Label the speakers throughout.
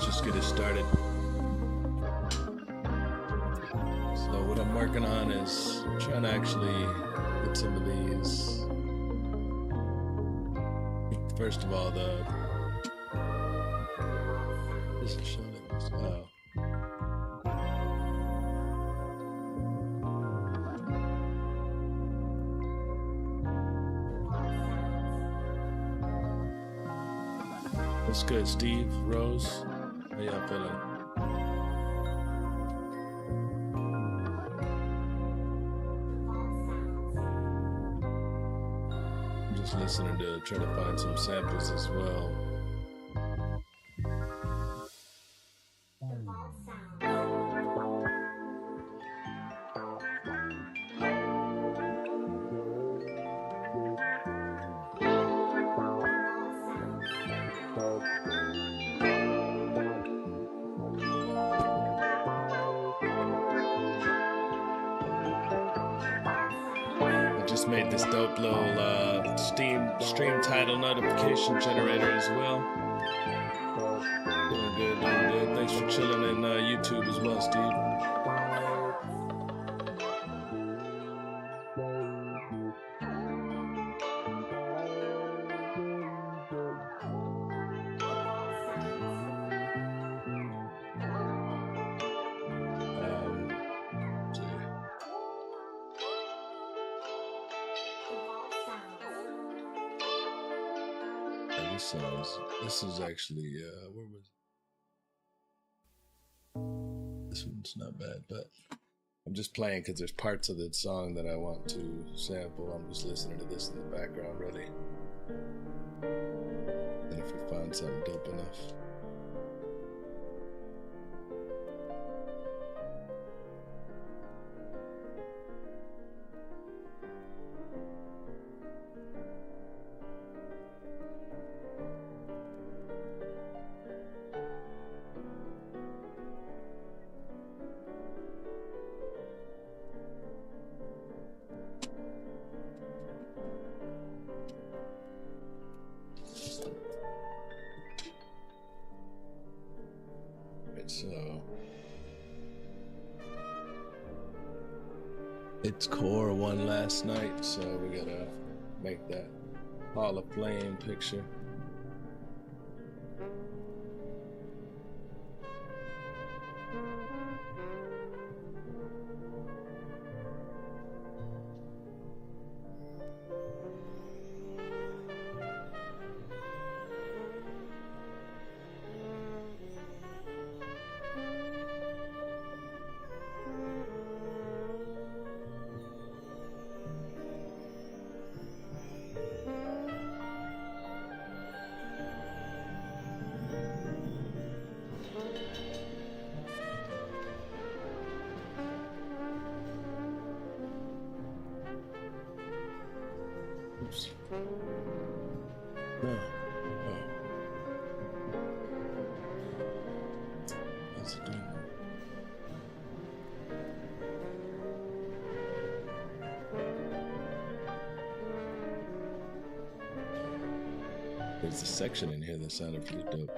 Speaker 1: Let's get it started. So what I'm working on is trying to actually get some of these. First of all, this is showing this. Oh. What's good, Steve, Rose? How y'all feeling? I'm just listening to try to find some samples as well. Made this dope little stream title notification generator as well. Doing good, doing good. Thanks for chilling in YouTube as well, Steve. This is actually where was it? This one's not bad, but I'm just playing because there's parts of the song that I want to sample. I'm just listening to this in the background, really. And if we find something dope enough. So it's core one last night, so we gotta make that Hall of Flame picture. Oops. No. Oh. What's it doing? There's a section in here that sounded pretty dope.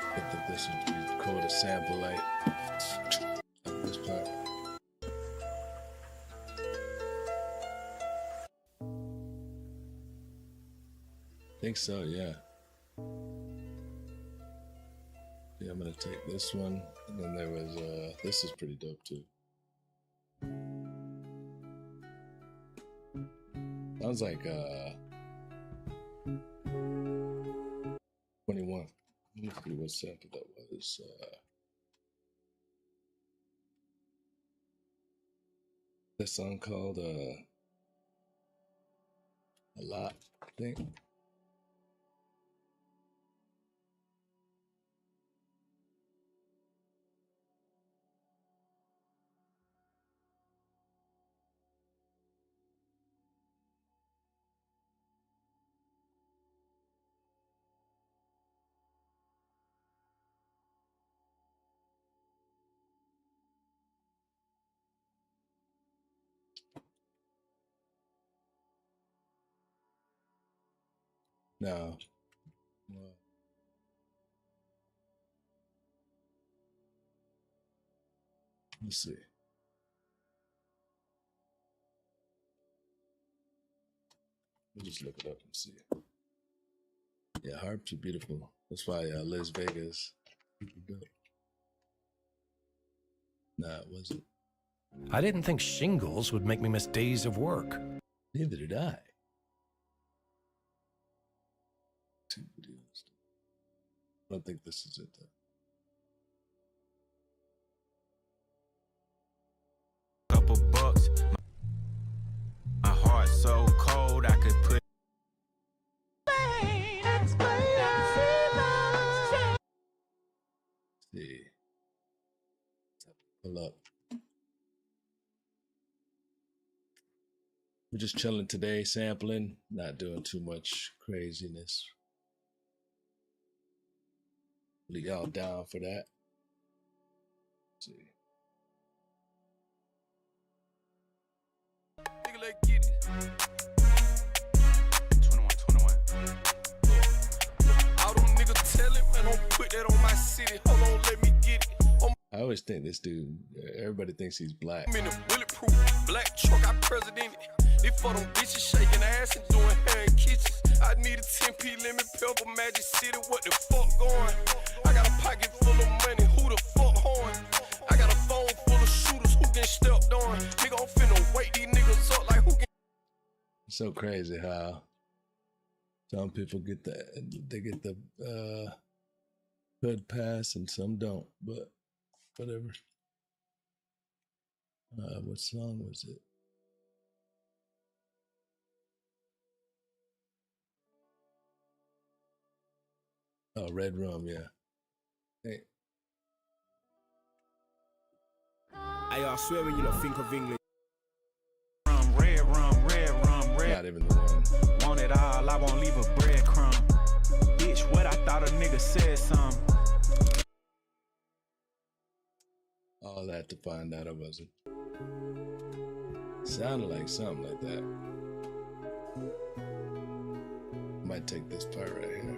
Speaker 1: I think this would be called a sample light of this part. I think so, yeah. Yeah, I'm gonna take this one, and then there was this is pretty dope too. Sounds like 21. Let me see what sample that was. That song called A Lot, I think. No. Well, let's see. We'll just look it up and see. Yeah, harps are beautiful. That's why Liz Vega's super dope. Nah, it wasn't.
Speaker 2: I didn't think shingles would make me miss days of work.
Speaker 1: Neither did I. 2 videos. I don't think this is it though.
Speaker 3: Couple bucks. My so cold I could put.
Speaker 1: See. Pull up. We're just chilling today, sampling, not doing too much craziness. Y'all down for that? Let's see.
Speaker 3: Nigga, let's get it. 21. All them niggas telling, man, don't put that on my city. Hold on, let me get it.
Speaker 1: I always think this dude, everybody thinks he's black.
Speaker 3: I'm in a bulletproof black truck, I president it. They for them bitches shaking ass and doing hair in kitchens. I need a 10p lemon pepper, Magic City, what the fuck going? I got a pocket full of money, who the fuck horn? I got a phone full of shooters, who get stepped on? Nigga, I'm finna wake these niggas up like who get.
Speaker 1: It's so crazy how some people get the hood pass and some don't, but whatever. What song was it? Oh, Red Rum, yeah. Hey.
Speaker 3: I swear when you don't think of English. Red.
Speaker 1: Not even the one.
Speaker 3: Want it all, I won't leave a breadcrumb. Bitch, what I thought a nigga said something.
Speaker 1: All that to find out I wasn't. Sounded like something like that. Might take this part right here.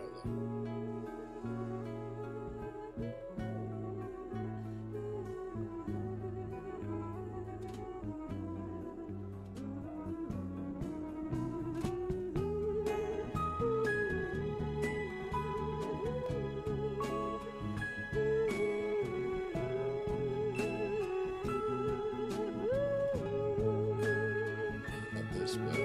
Speaker 1: Not this, but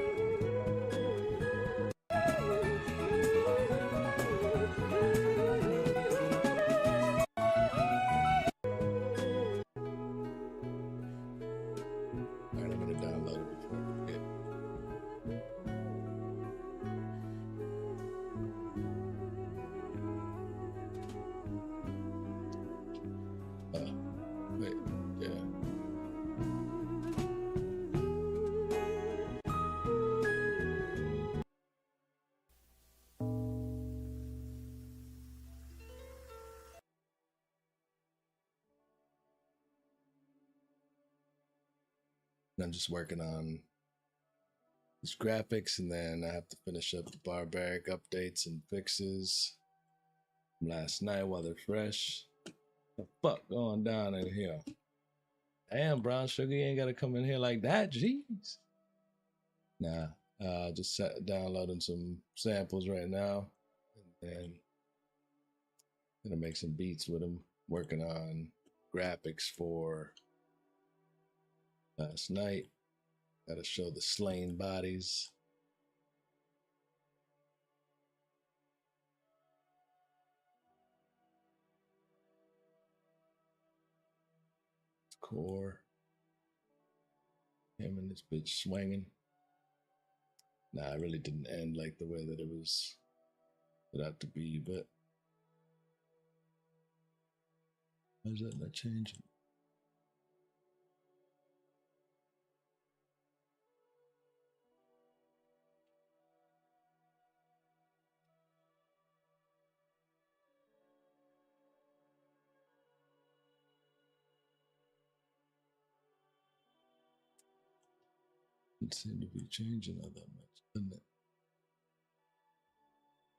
Speaker 1: alright, I'm gonna download it before I forget. Wait, yeah. I'm just working on these graphics, and then I have to finish up the barbaric updates and fixes from last night while they're fresh. The fuck going down in here? Damn, Brown Sugar, you ain't gotta come in here like that, jeez. Nah, just downloading some samples right now, and then gonna make some beats with them. Working on graphics for last night. Gotta show the slain bodies. Core. Him and this bitch swinging. Nah, it really didn't end like the way that it was set out to be, but why is that not changing? It seemed to be changing all that much, didn't it?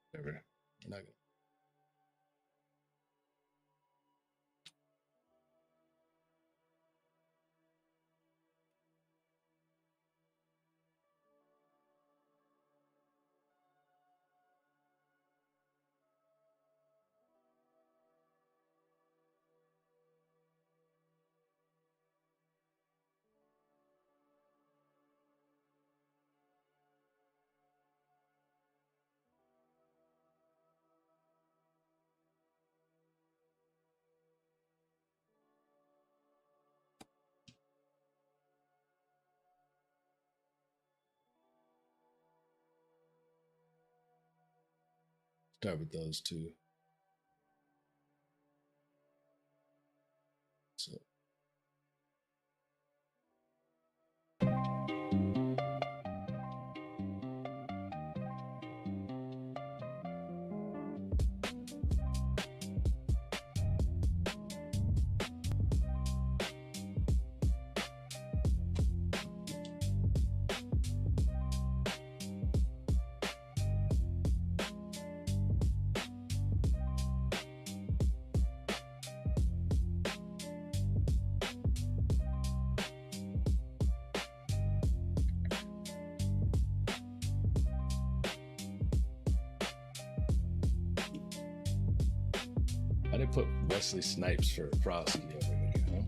Speaker 1: Whatever. I'm not gonna. Start with those two. So. I didn't put Wesley Snipes for Frosty over here, huh?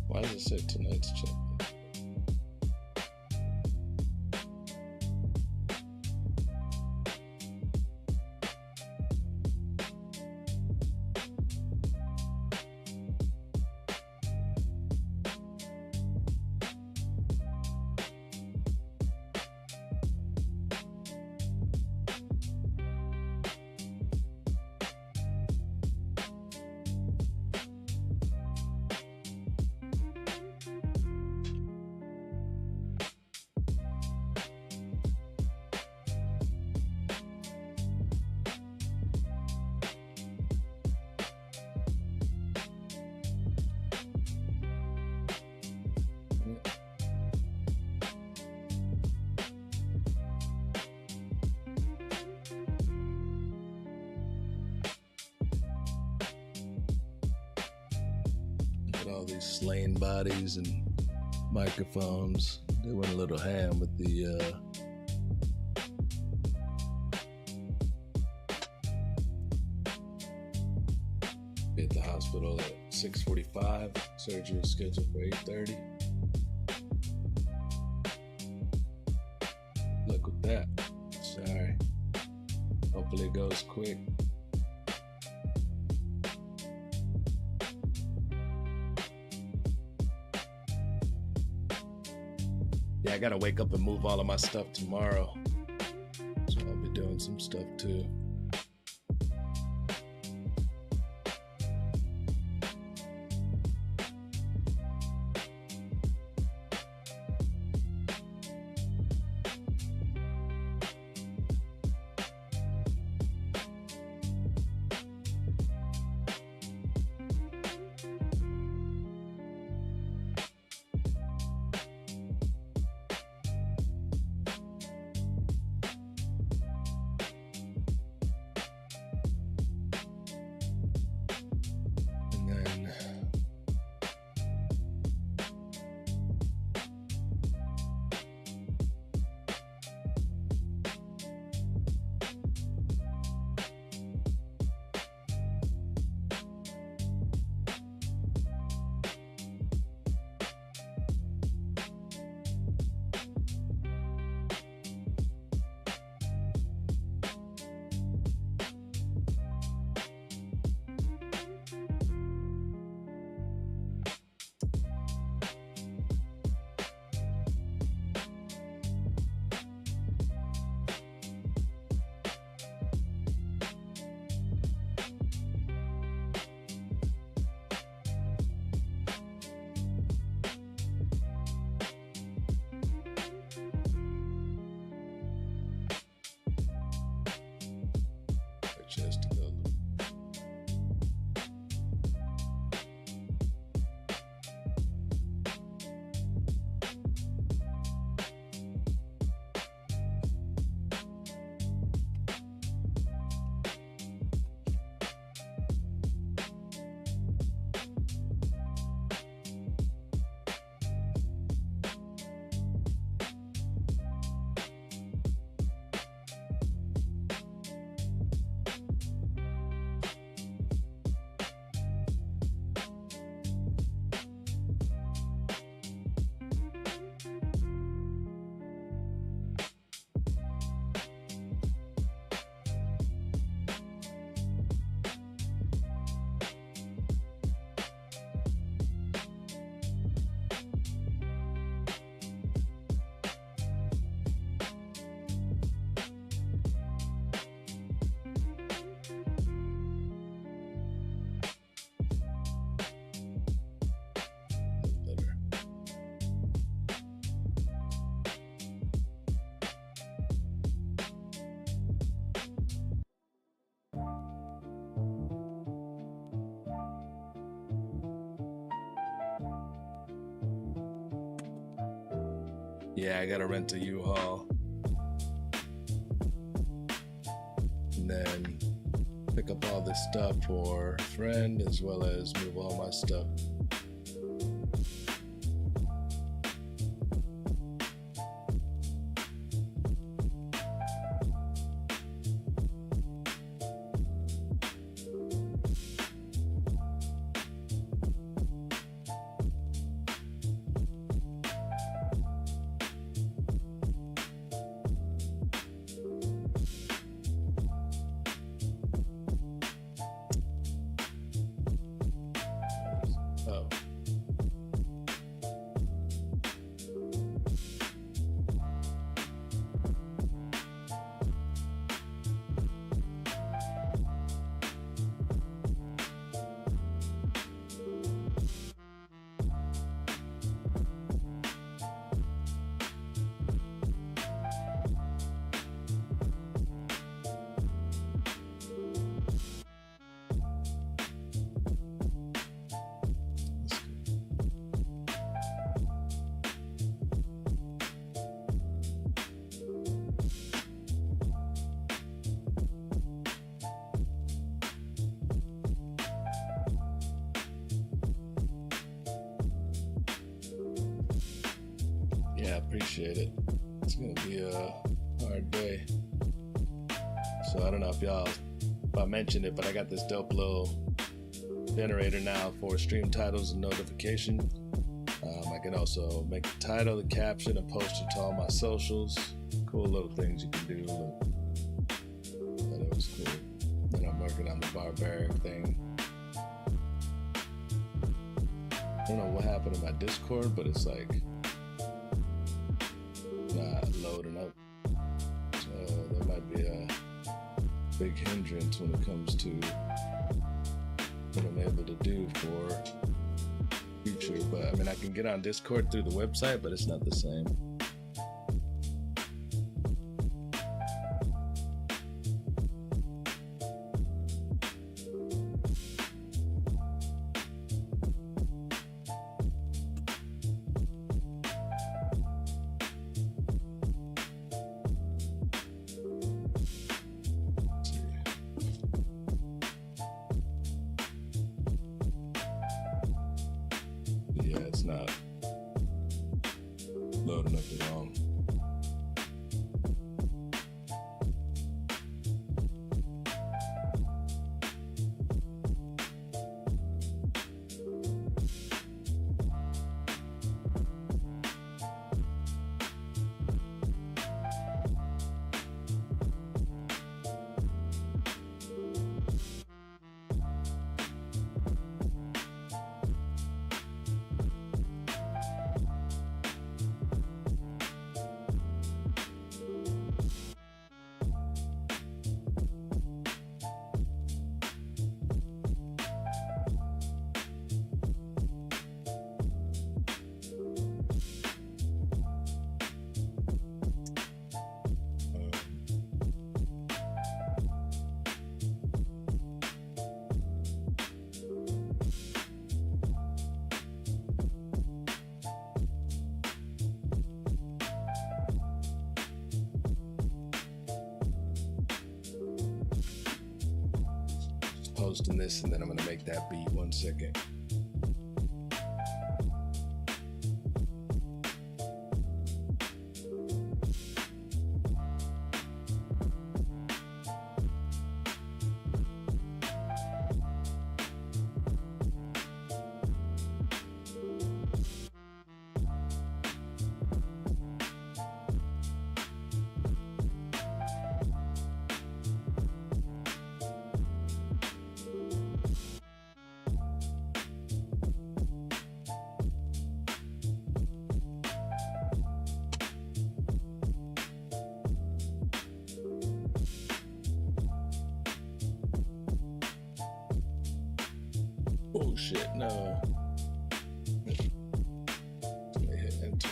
Speaker 1: Why does it say tonight's check? All these slain bodies and microphones. They went a little ham with the be at the hospital at 6:45. Surgery is scheduled for 8:30. Look with that. Sorry. Hopefully it goes quick. Yeah, I gotta wake up and move all of my stuff tomorrow. So I'll be doing some stuff too. Yeah, I gotta rent a U-Haul. And then pick up all this stuff for a friend as well as move all my stuff. Oh. Yeah, I appreciate it. It's gonna be a hard day. So I don't know if I mentioned it, but I got this dope little generator now for stream titles and notification. I can also make the title, the caption, and post it to all my socials. Cool little things you can do. But it was cool. Then I'm working on the barbaric thing. I don't know what happened to my Discord, but it's like not loading up. So that might be a big hindrance when it comes to what I'm able to do for future. But I mean, I can get on Discord through the website, but it's not the same. Yeah, it's not loading up at all. Posting this, and then I'm gonna make that beat. 1 second. Oh shit, no. Let me hit enter.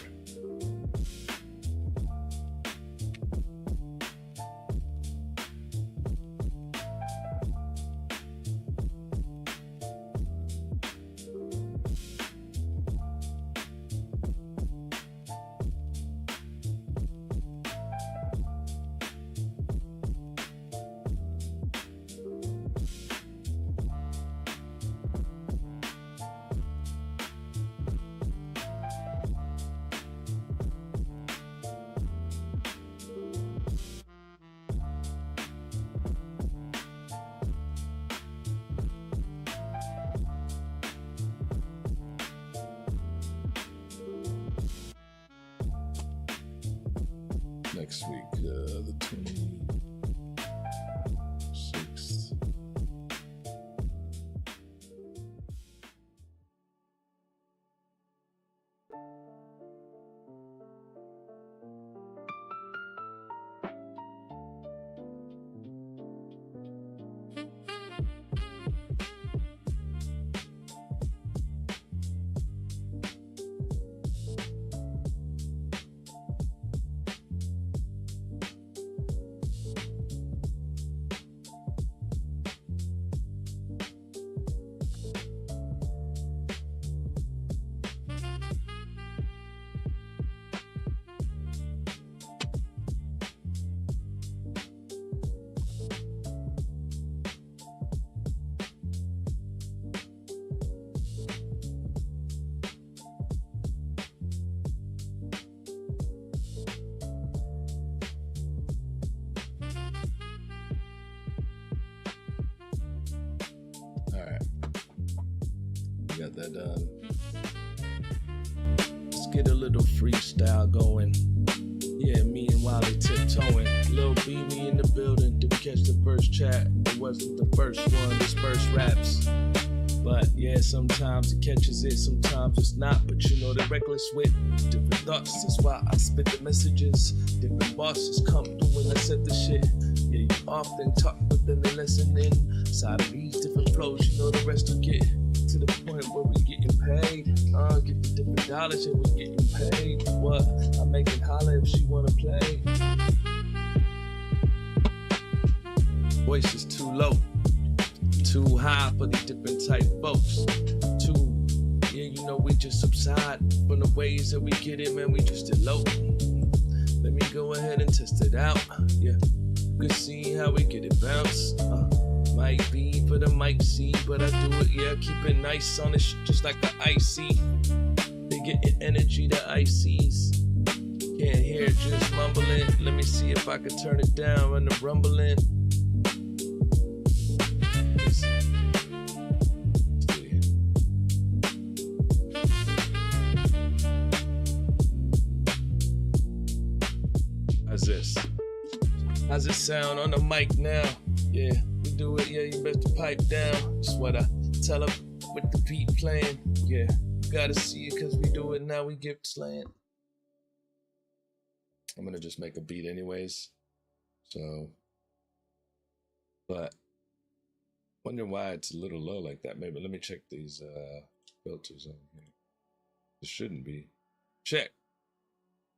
Speaker 1: next week? The 26th. Got that done. Let's get a little freestyle going. Yeah, me and Wiley tiptoeing. Lil BB in the building. Did we catch the first chat? It wasn't the first one, this first raps. But yeah, sometimes it catches it, sometimes it's not. But you know the reckless wit, different thoughts. That's why I spit the messages. Different bosses come through when I said the shit. Yeah, you often talk, but then they listen inside of these different flows. You know the rest will get to the point where we getting paid. Get the different dollars and we getting paid. What? I make it holler if she wanna play. Voice is too low, too high for these different type folks. Yeah, you know we just subside from the ways that we get it, man. We just elope. Let me go ahead and test it out. Yeah, you can see how we get it bounce. Might be for the mic see, but I do it, yeah, keep it nice on this just like the icy. They getting energy, the ices. Can't hear it, just mumbling. Let me see if I can turn it down when the rumbling. How's this? How's it sound on the mic now? Yeah. Do it, yeah, you best pipe down. That's what I tell her with the beat playing. Yeah, you gotta see it cause we do it now, we get slaying. I'm gonna just make a beat anyways. So, but wonder why it's a little low like that. Maybe let me check these filters on here. It shouldn't be. Check.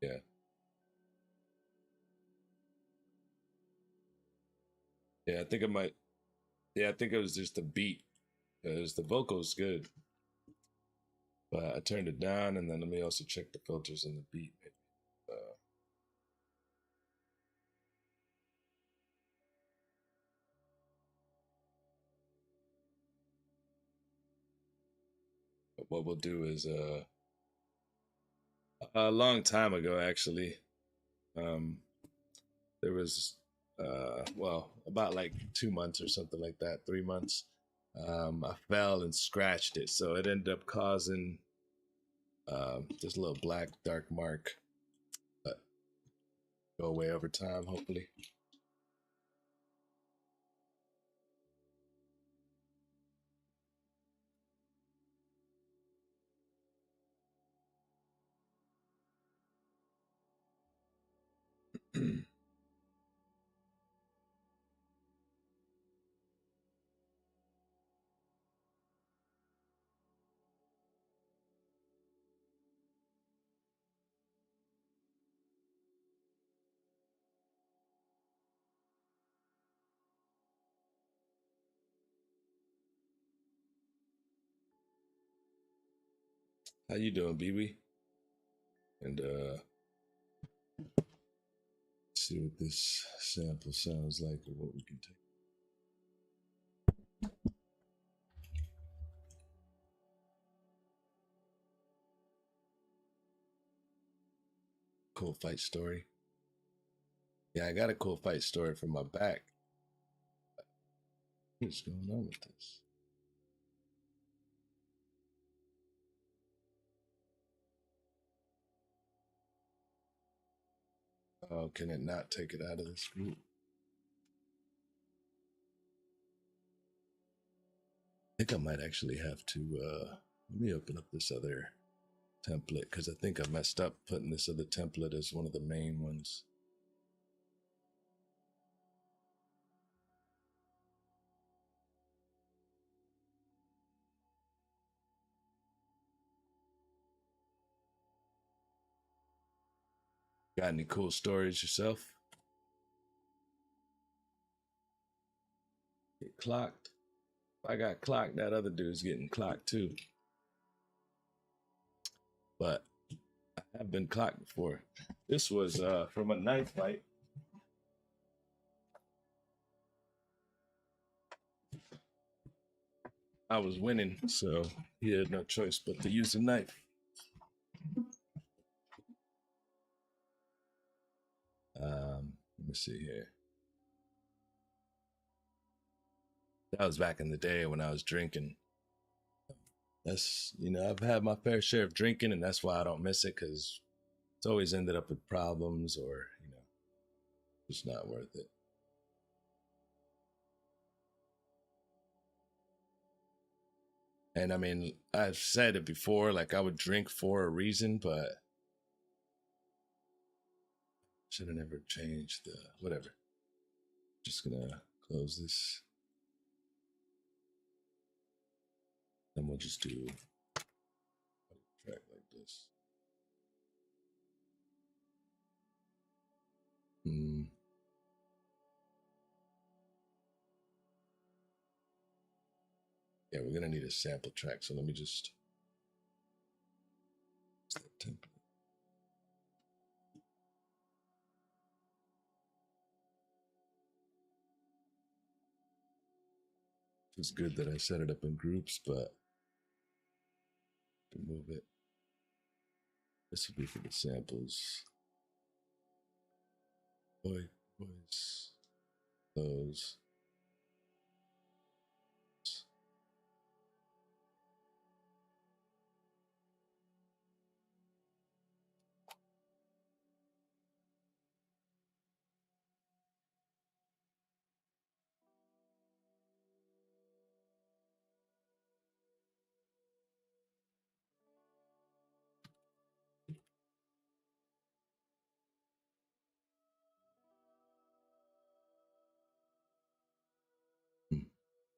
Speaker 1: Yeah. Yeah, I think I might. Yeah, I think it was just the beat, because the vocal's good. But I turned it down, and then let me also check the filters in the beat. But what we'll do is a long time ago, actually, there was well, about like 2 months or something like that, 3 months. I fell and scratched it, so it ended up causing this little black dark mark, but go away over time, hopefully. How you doing, BB? And see what this sample sounds like or what we can take. Cool fight story. Yeah, I got a cool fight story from my back. What's going on with this? Oh, can it not take it out of this group? I think I might actually have to, let me open up this other template because I think I messed up putting this other template as one of the main ones. Got any cool stories yourself? Get clocked. If I got clocked, that other dude's getting clocked too. But I have been clocked before. This was from a knife fight. I was winning, so he had no choice but to use a knife. Let me see here. That was back in the day when I was drinking. That's, you know, I've had my fair share of drinking, and that's why I don't miss it, because it's always ended up with problems or, you know, just not worth it. And I mean, I've said it before, like I would drink for a reason, but should have never changed the whatever. Just gonna close this. Then we'll just do a track like this. Yeah, we're gonna need a sample track, so let me just template. It's good that I set it up in groups, but to move it, this would be for the samples. Voice, those.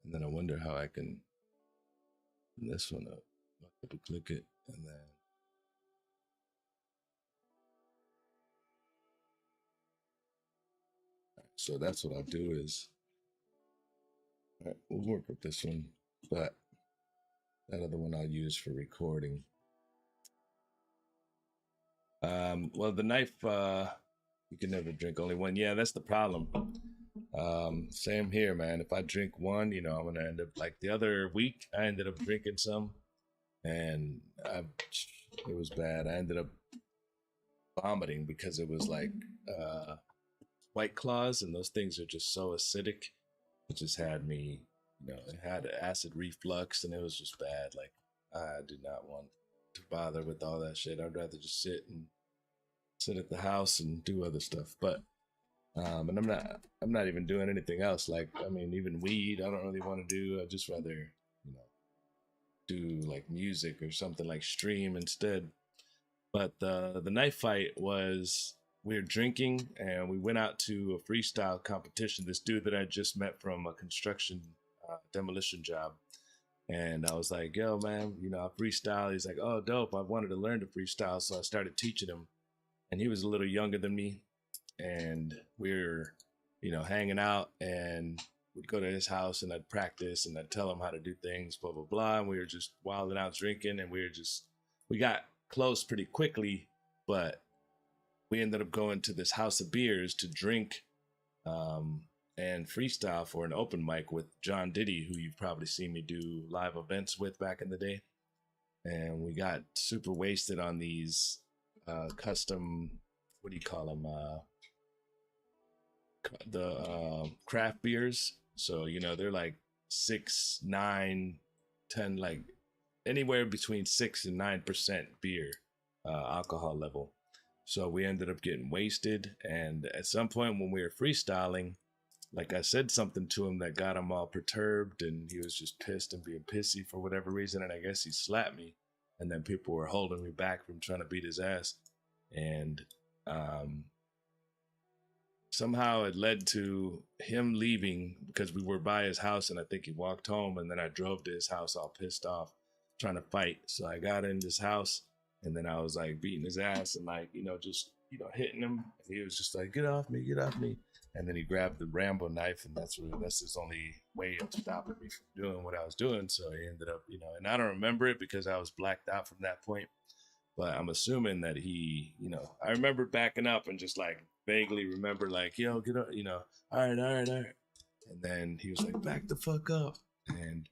Speaker 1: And then I wonder how I can put this one up. I'll double click it and then so that's what I'll do is we'll work with this one, but that other one I'll use for recording. Well, the knife, you can never drink only one. Yeah, that's the problem. Same here, man. If I drink one, you know, I'm gonna end up like the other week. I ended up drinking some, and it was bad. I ended up vomiting because it was like White Claws, and those things are just so acidic. It just had me, you know, it had acid reflux, and it was just bad. Like I did not want to bother with all that shit. I'd rather just sit at the house and do other stuff. But and I'm not even doing anything else. Like, I mean, even weed, I don't really want to do. I'd just rather, you know, do like music or something, like stream instead. But the knife fight was, we were drinking and we went out to a freestyle competition. This dude that I just met from a construction demolition job. And I was like, yo, man, you know, I freestyle. He's like, oh, dope. I wanted to learn to freestyle. So I started teaching him. And he was a little younger than me. And we were, you know, hanging out, and we'd go to his house and I'd practice and I'd tell him how to do things, blah, blah, blah. And we were just wilding out drinking, and we got close pretty quickly, but we ended up going to this house of beers to drink and freestyle for an open mic with John Diddy, who you've probably seen me do live events with back in the day. And we got super wasted on these custom, what do you call them? The craft beers. So, you know, they're like 6, 9, 10, like anywhere between 6 and 9% beer alcohol level. So we ended up getting wasted. And at some point when we were freestyling, like I said something to him that got him all perturbed, and he was just pissed and being pissy for whatever reason. And I guess he slapped me. And then people were holding me back from trying to beat his ass. And somehow it led to him leaving because we were by his house, and I think he walked home, and then I drove to his house all pissed off trying to fight. So I got in his house, and then I was like beating his ass and like, just hitting him. And he was just like, get off me, get off me. And then he grabbed the Rambo knife, and that's his only way of stopping me from doing what I was doing. So he ended up, and I don't remember it because I was blacked out from that point. But I'm assuming that he, I remember backing up and just like vaguely remember like, yo, get up, all right. And then he was like, back the fuck up. And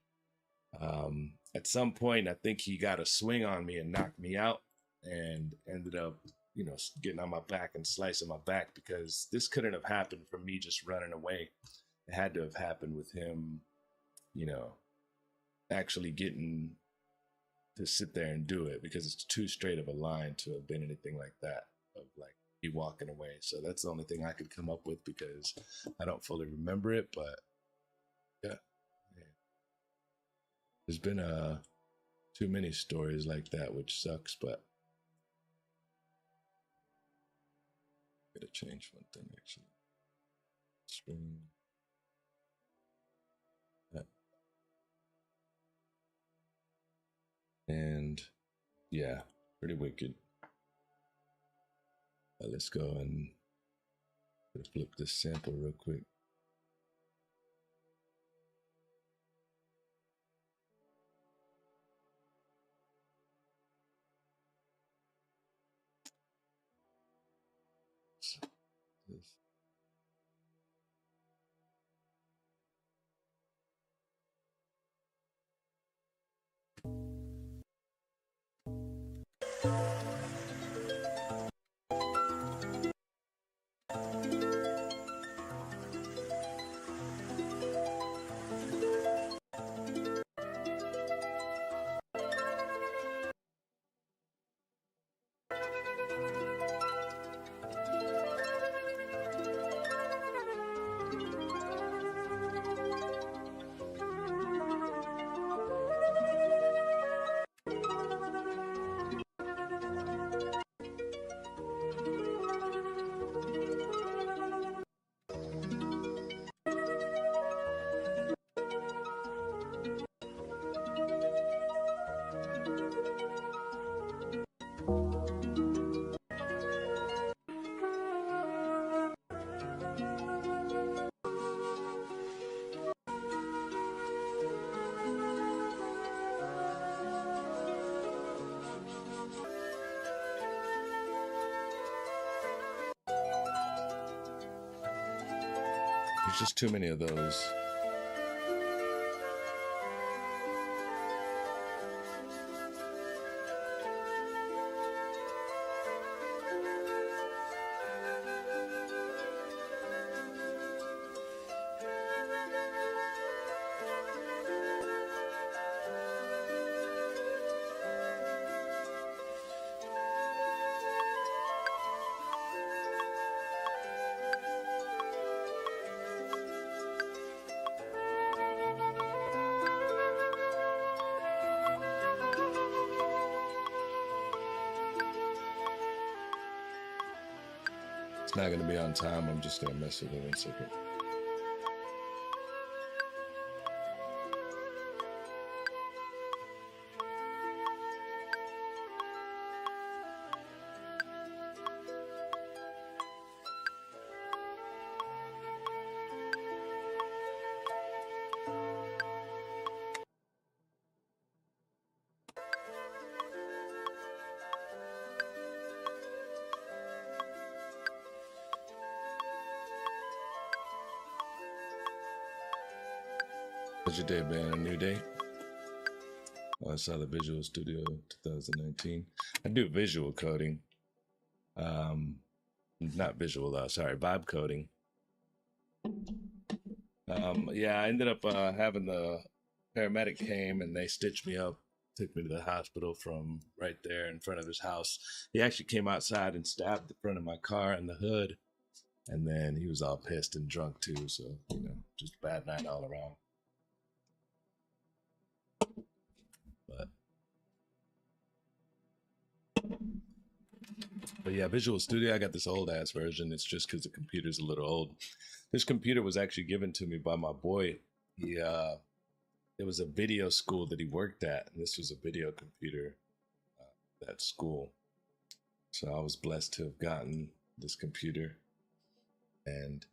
Speaker 1: at some point, I think he got a swing on me and knocked me out, and ended up, getting on my back and slicing my back, because this couldn't have happened from me just running away. It had to have happened with him, actually getting to sit there and do it, because it's too straight of a line to have been anything like that, of like me walking away. So that's the only thing I could come up with, because I don't fully remember it. But yeah. There's been too many stories like that, which sucks. But I gotta change one thing actually. Stream. And yeah, pretty wicked. Let's go and flip this sample real quick. There's just too many of those. It's not going to be on time. I'm just going to mess with it 1 second. How's your day been? A new day? Oh, I saw the Visual Studio 2019. I do visual coding. Not visual, sorry, vibe coding. Yeah, I ended up having the paramedic came and they stitched me up took me to the hospital from right there in front of his house. He actually came outside and stabbed the front of my car and the hood. And then he was all pissed and drunk too. So, you know, just a bad night all around. But yeah, Visual Studio, I got this old ass version. It's just because the computer's a little old. This computer was actually given to me by my boy. It was a video school that he worked at, and this was a video computer at school. So I was blessed to have gotten this computer, and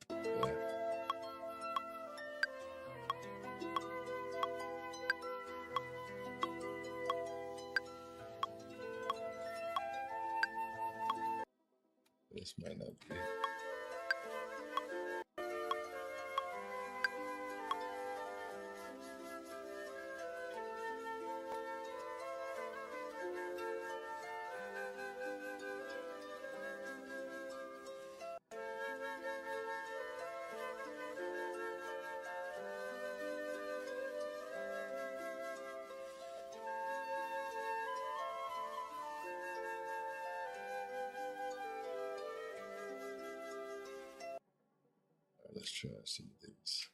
Speaker 1: yeah. This might not be. Let's try some things.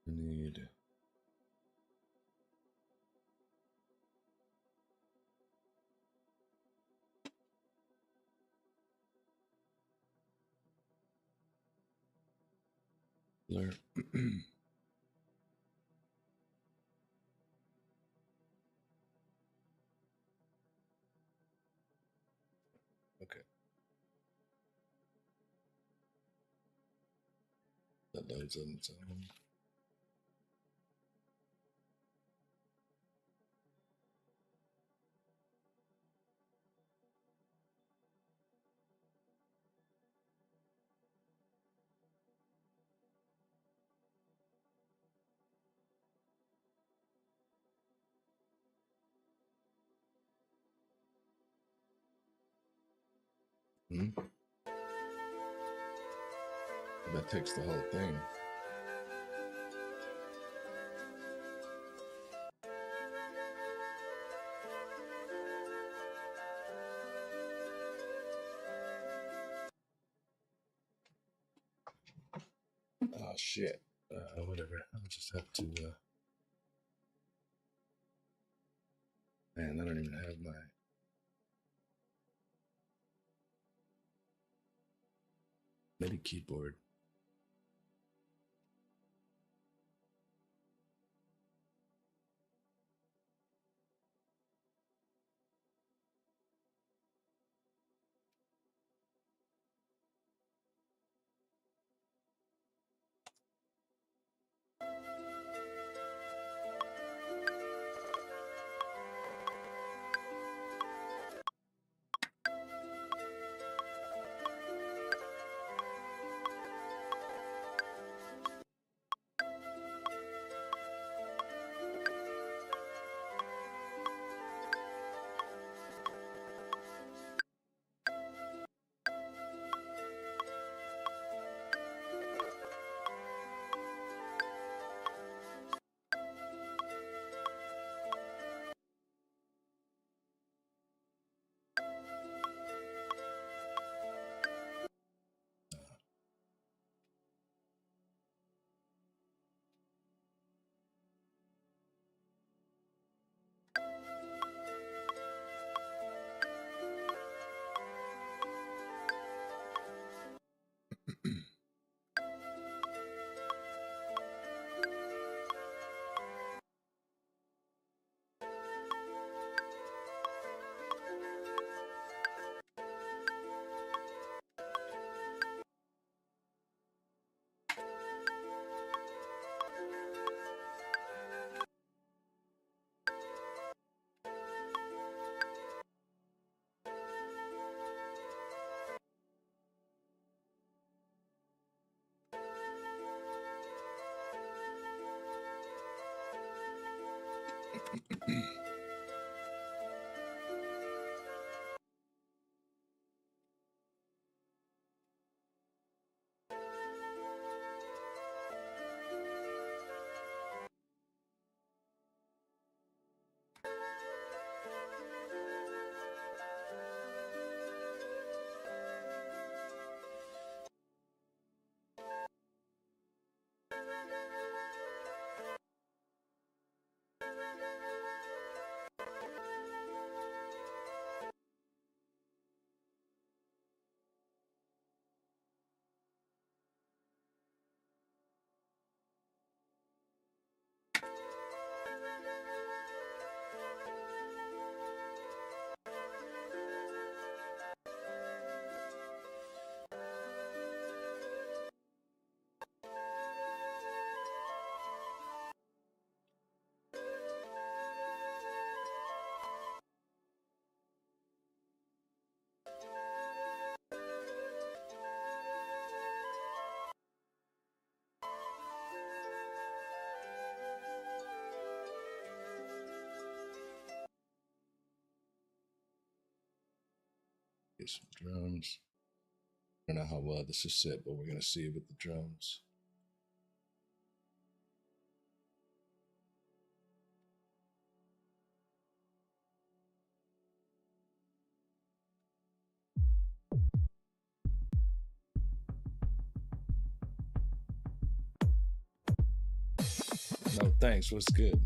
Speaker 1: I need blur. Okay. That loads on its own. That takes the whole thing. Oh shit. Whatever. I'll just have to. Man, I don't even have my. MIDI keyboard. Get some drums. I don't know how well this is set, but we're gonna see with the drums. No thanks, what's good?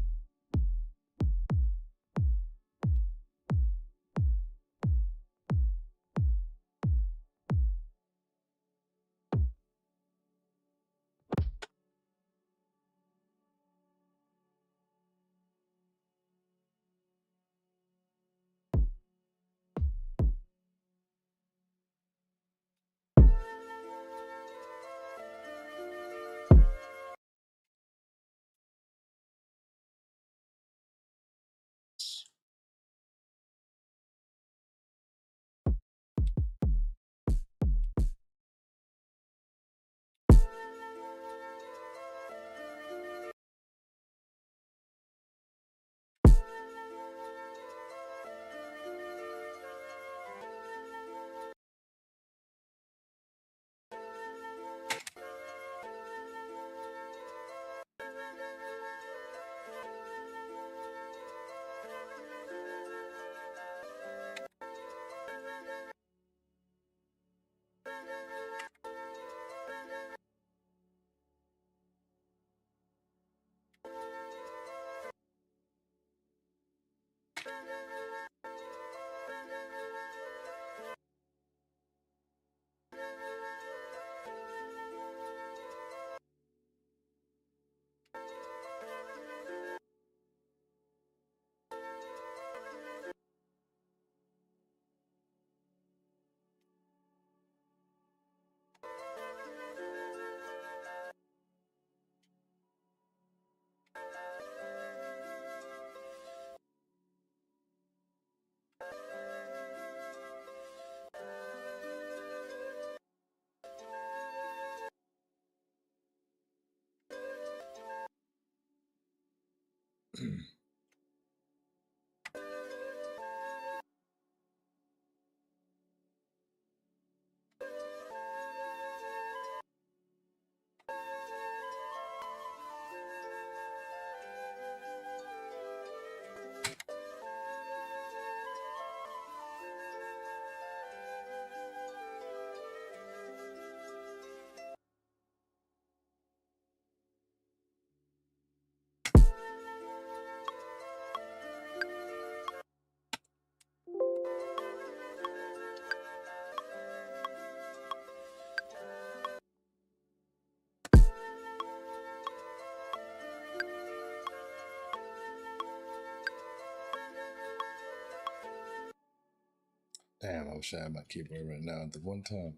Speaker 1: Damn, I wish I had my keyboard right now. At the one time,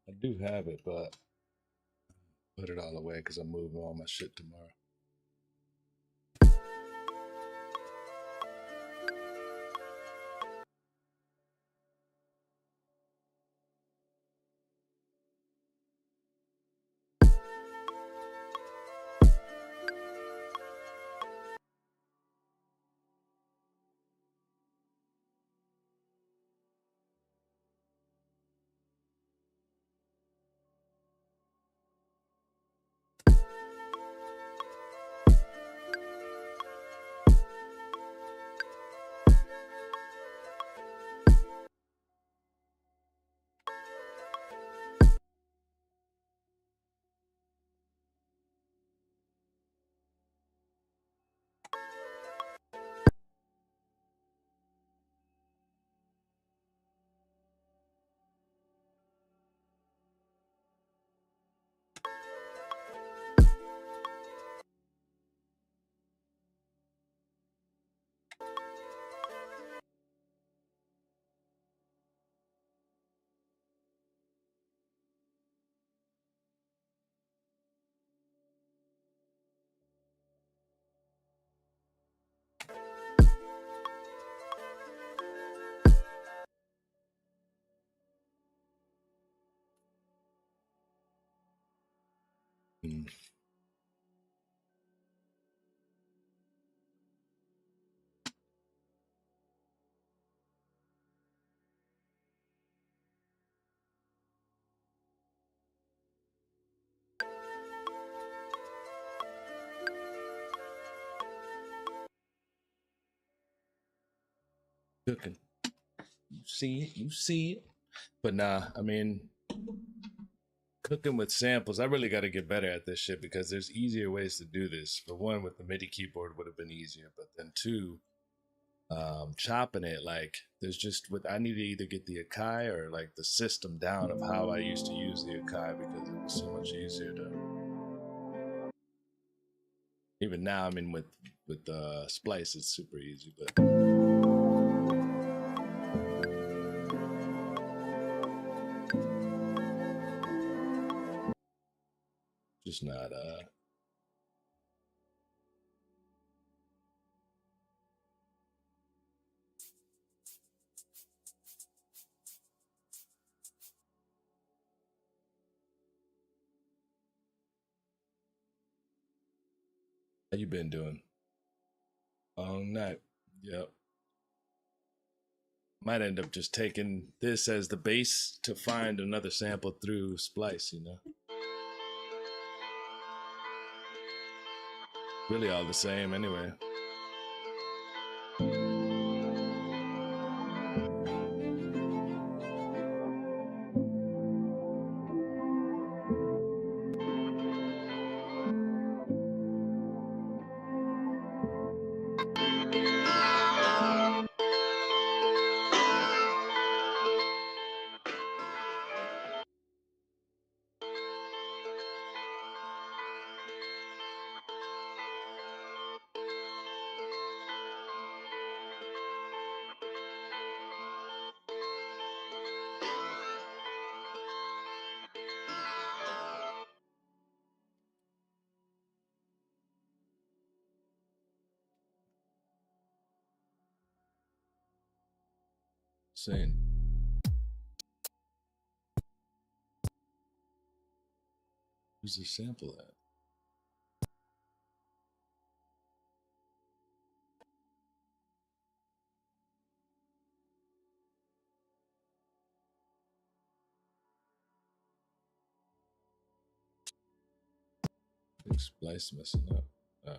Speaker 1: I do have it, but put it all away because I'm moving all my shit tomorrow. Mm. Cooking. You see it. You see it. But nah, I mean, cooking with samples, I really got to get better at this shit because there's easier ways to do this. For one, with the MIDI keyboard would have been easier, but then two, chopping it, like there's just with I need to either get the Akai or like the system down of how I used to use the Akai because it was so much easier to. Even now, I mean, with Splice, it's super easy, but. Just not how you been doing? Long night. Yep. Might end up just taking this as the base to find another sample through Splice, you know. Really all the same anyway. Insane. Where's the sample at? I think Splice messing up. Oh.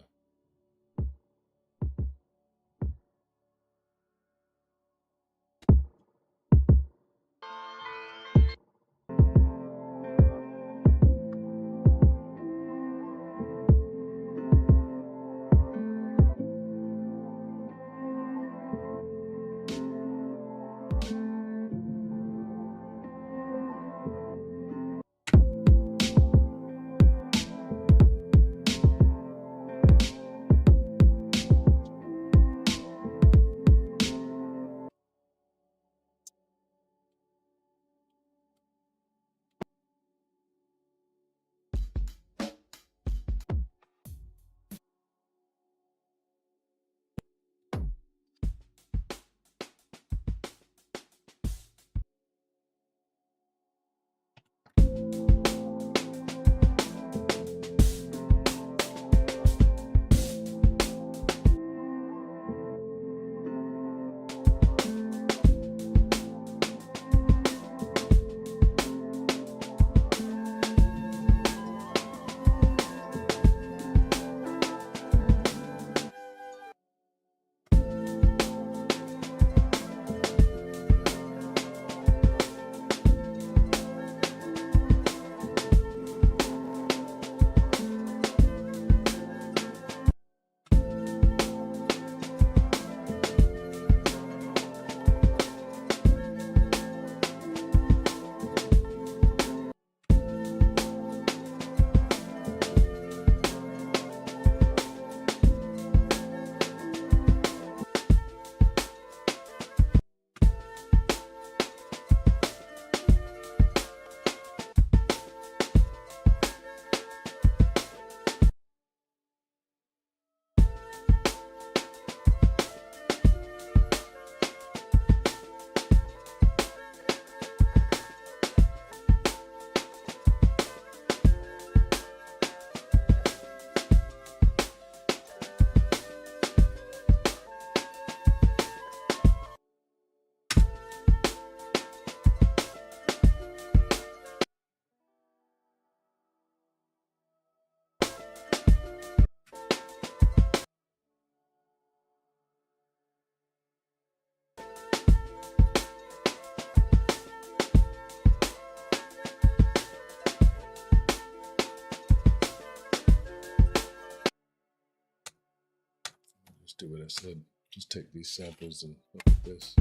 Speaker 1: said, just take these samples and look at this.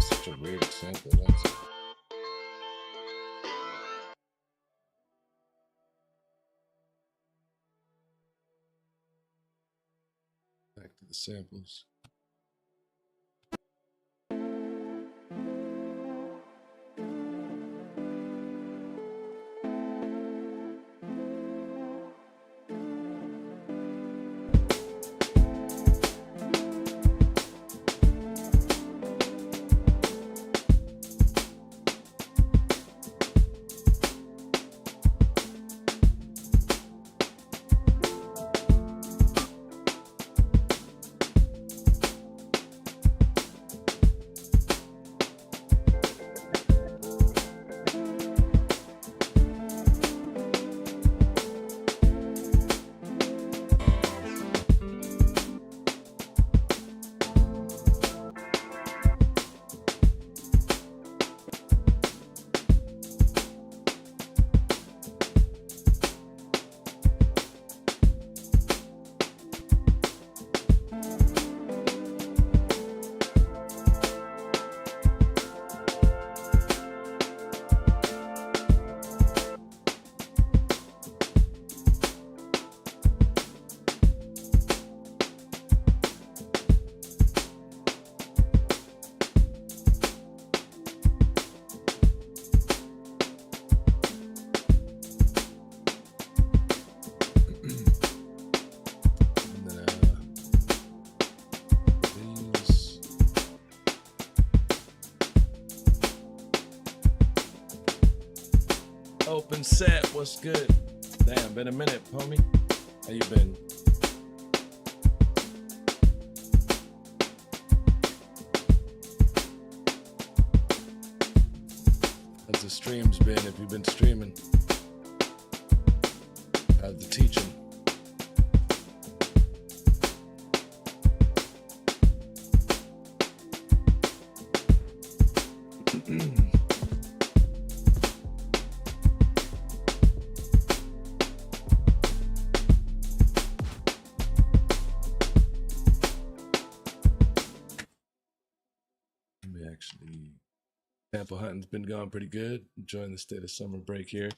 Speaker 1: Such a weird sample. That's back to the samples. Open set, what's good? Damn, been a minute, homie. How you been? How's the streams been? If you've been streaming? How's the teaching? Tampa hunting's been going pretty good. Enjoying the state of summer break here.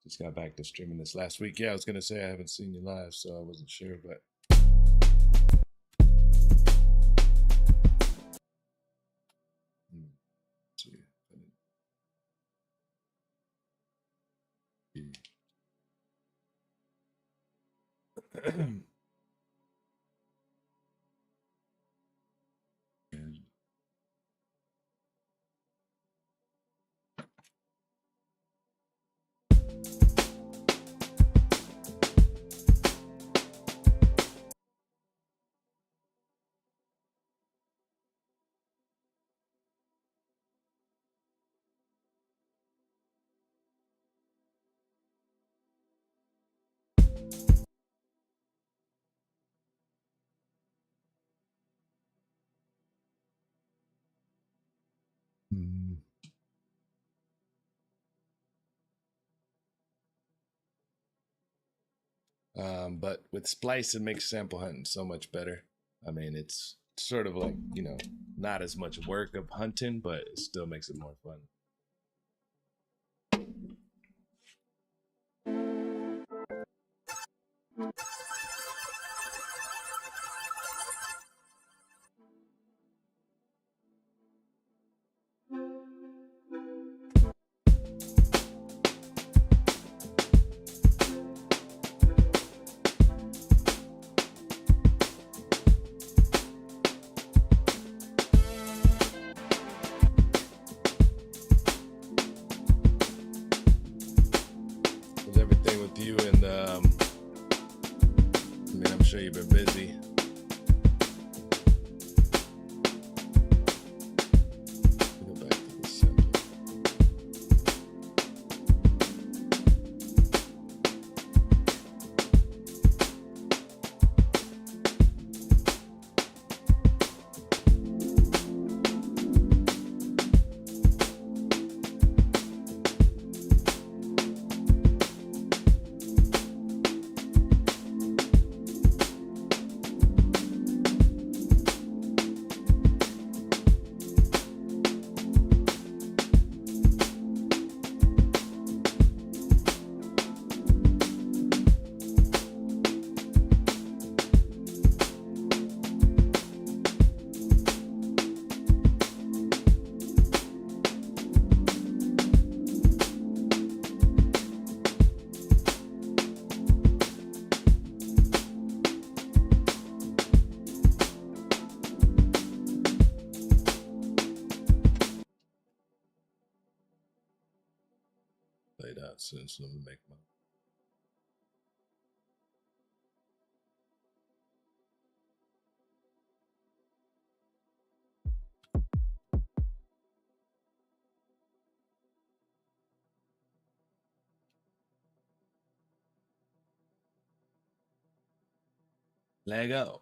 Speaker 1: Just got back to streaming this last week. Yeah, I was gonna say I haven't seen you live, so I wasn't sure, but let's see. But with Splice, it makes sample hunting so much better. I mean, it's sort of like, you know, not as much work of hunting, but it still makes it more fun. Everything with you and I mean, I'm sure you've been busy. Go back to the sample. Played out soon, so let me make my. Lego.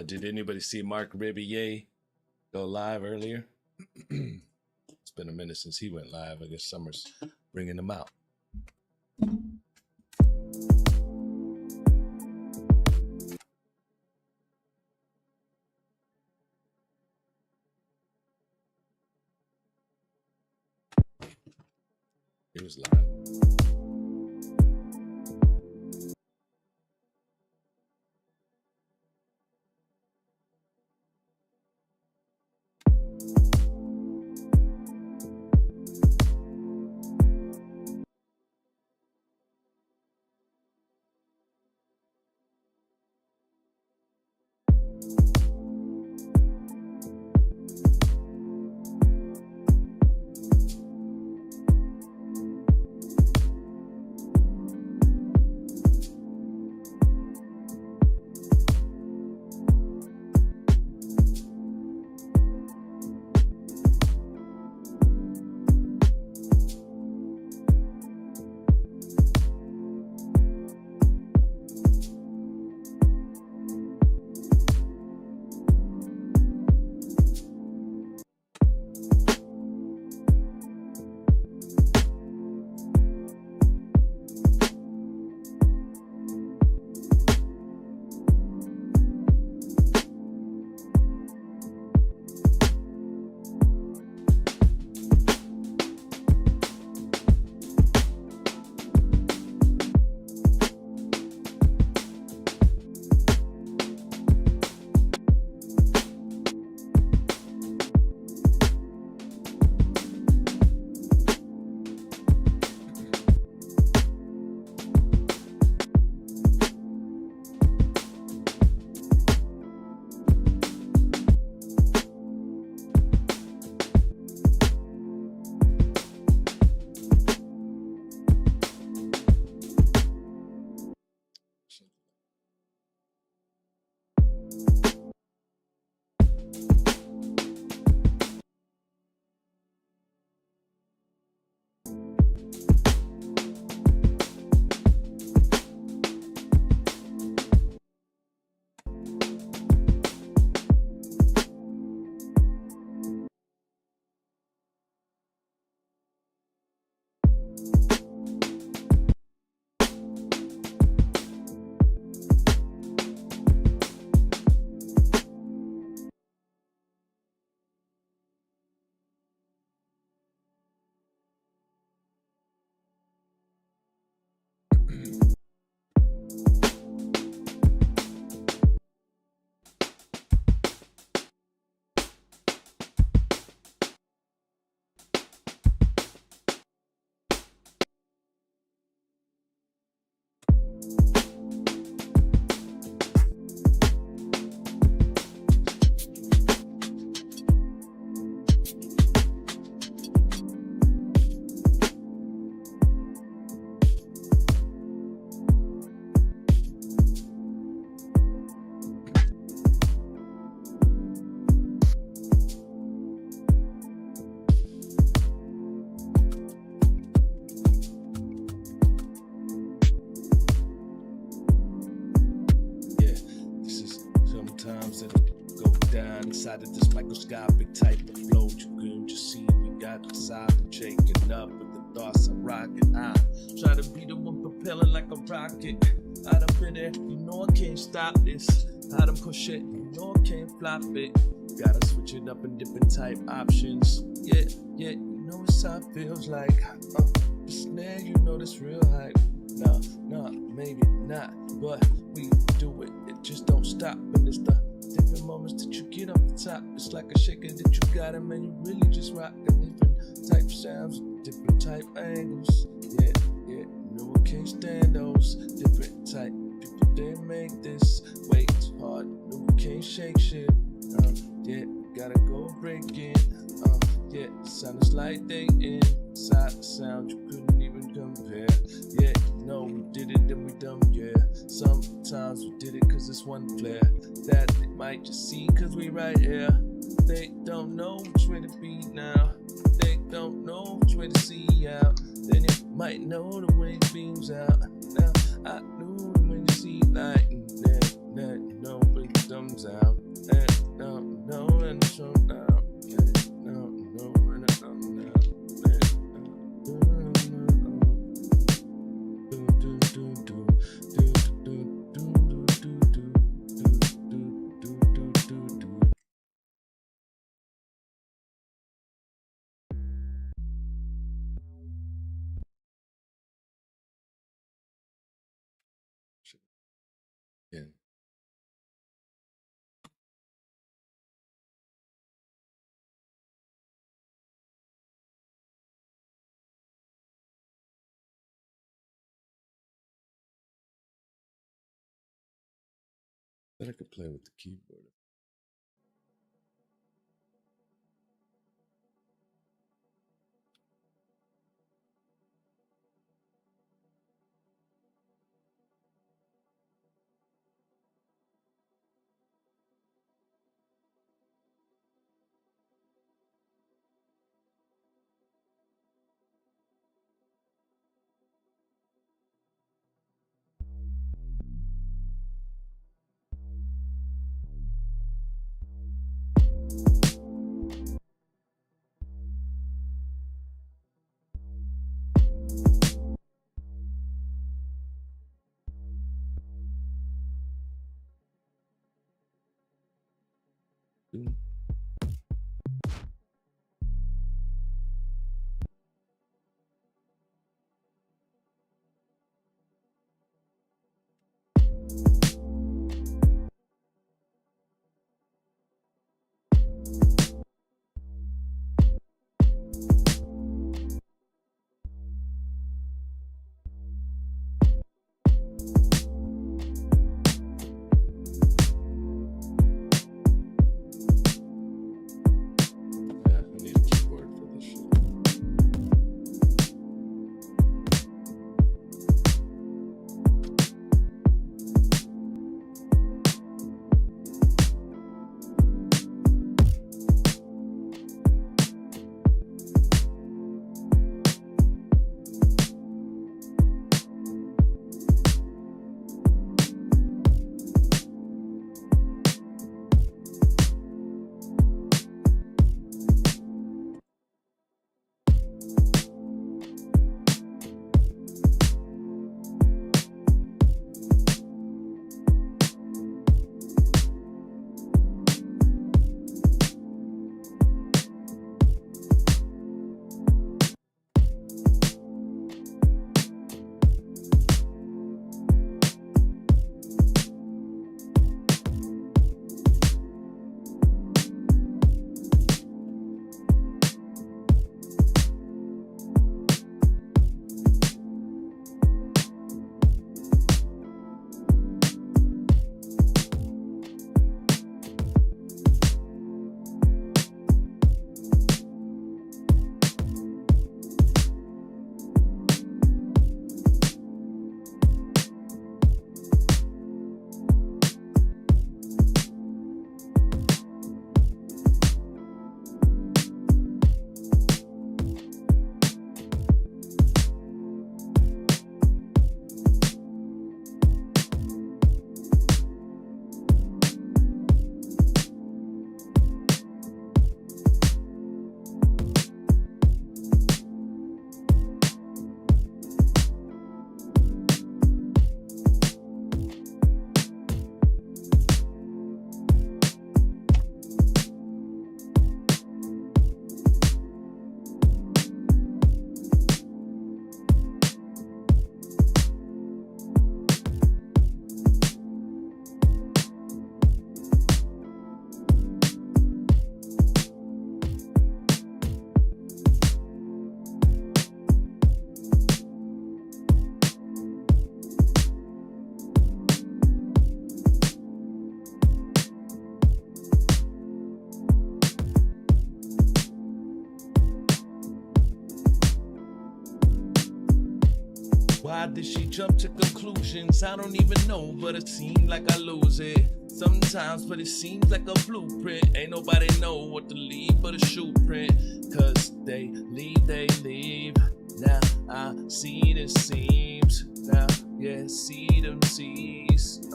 Speaker 1: Did anybody see Mark Ribier go live earlier? It's been a minute since he went live. I guess Summer's bringing him out. He was live. sometimes it'll go down inside of this microscopic type of flow. You can just see we got the side shaking up with the thoughts I'm rocking. I try to be the one propelling like a rocket. I done been there, you know I can't stop this. I done push it, you know I can't flop it. Gotta switch it up in different type options. Yeah, you know it's how it feels like. The snare, you know this real hype. No, maybe not, but we do it. It just don't stop, and it's the different moments that you get off the top. It's like a shaker that you got, and man, you really just rockin' different type sounds, different type angles. Yeah, no, I can't stand those different type people. They make this way too hard. No, we can't shake shit. Gotta go breaking. Sounds like they inside the sound you couldn't even compare. Yeah, no, we did it and we done, yeah. Sometimes we did it cause it's one flare that they might just see cause we right here. They don't know which way to be now. They don't know which way to see out. Then you might know the way it beams out. Now I knew when you see light and then you know when it comes out. And no, and it's so now. Yeah. Then I could play with the keyboard.
Speaker 4: Why did she jump to conclusions? I don't even know, but it seemed like I lose it sometimes, but it seems like a blueprint. Ain't nobody know what to leave but a shoe print. Cause they leave. Now I see the seams. Now, yeah, see them seas.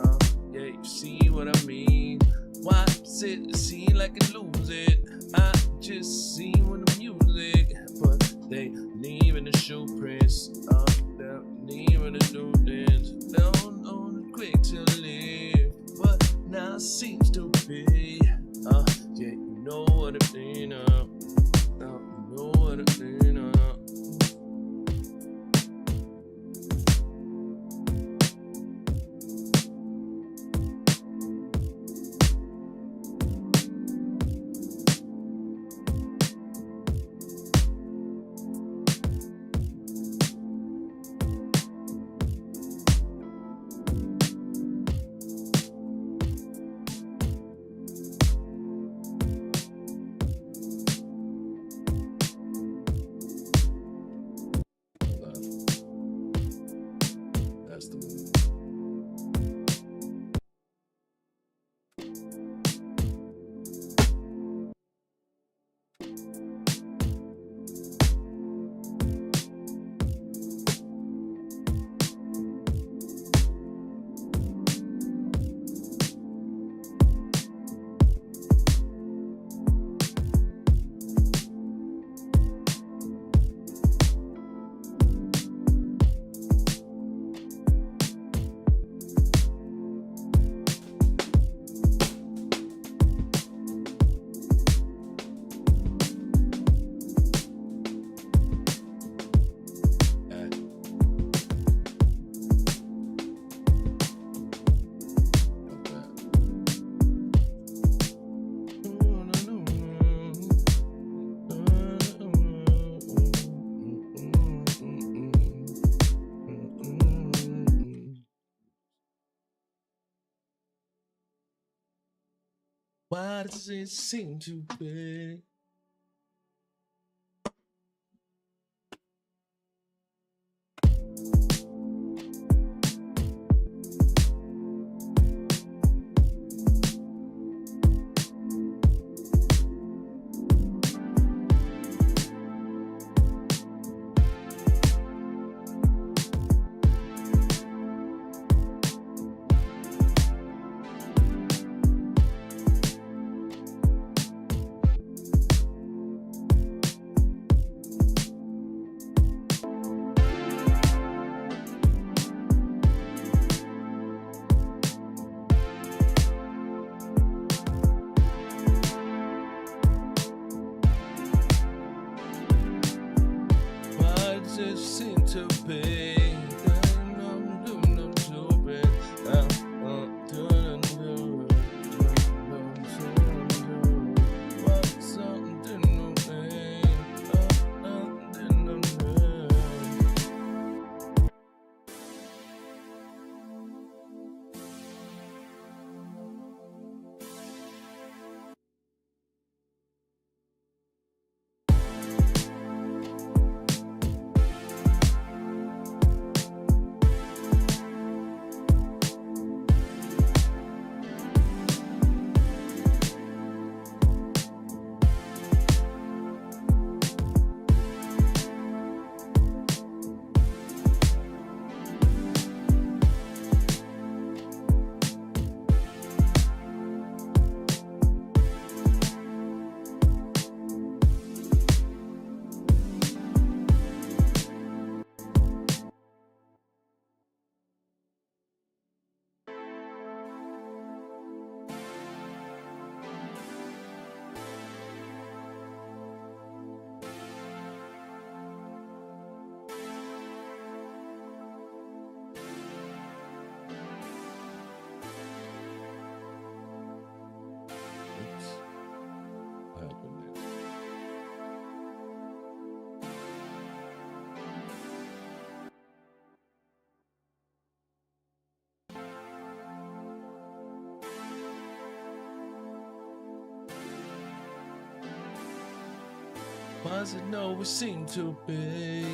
Speaker 4: Yeah, you see what I mean. Why does it seem like it lose it? I just see when the music, but they leaving the shoe prints. They're leaving the new things. They don't know the quick to live, but now it seems to be. Yeah, you know what it mean. You know what it mean.
Speaker 1: That's the move.
Speaker 4: Why does it seem to be? Why does it seem to be? Why does it always seem to be?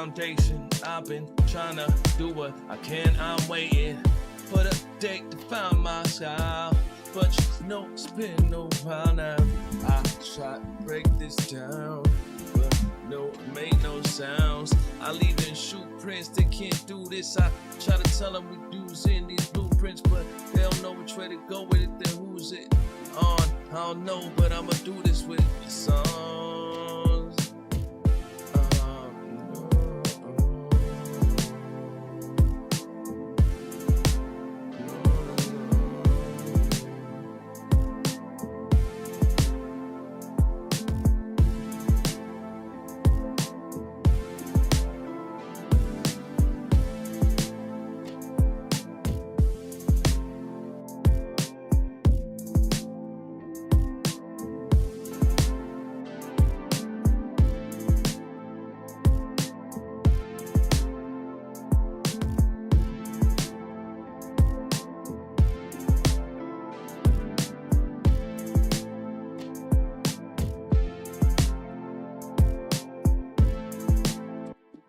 Speaker 4: foundation. I've been trying to do what I can. I'm waiting for the date to find my style, but you know it's been a while now. I try to break this down, but no, it make no sounds. I leave in shoot prints, they can't do this. I try to tell them we dudes in these blueprints, but they don't know which way to go with it. Then who's it on? I don't know, but I'ma do this with the songs.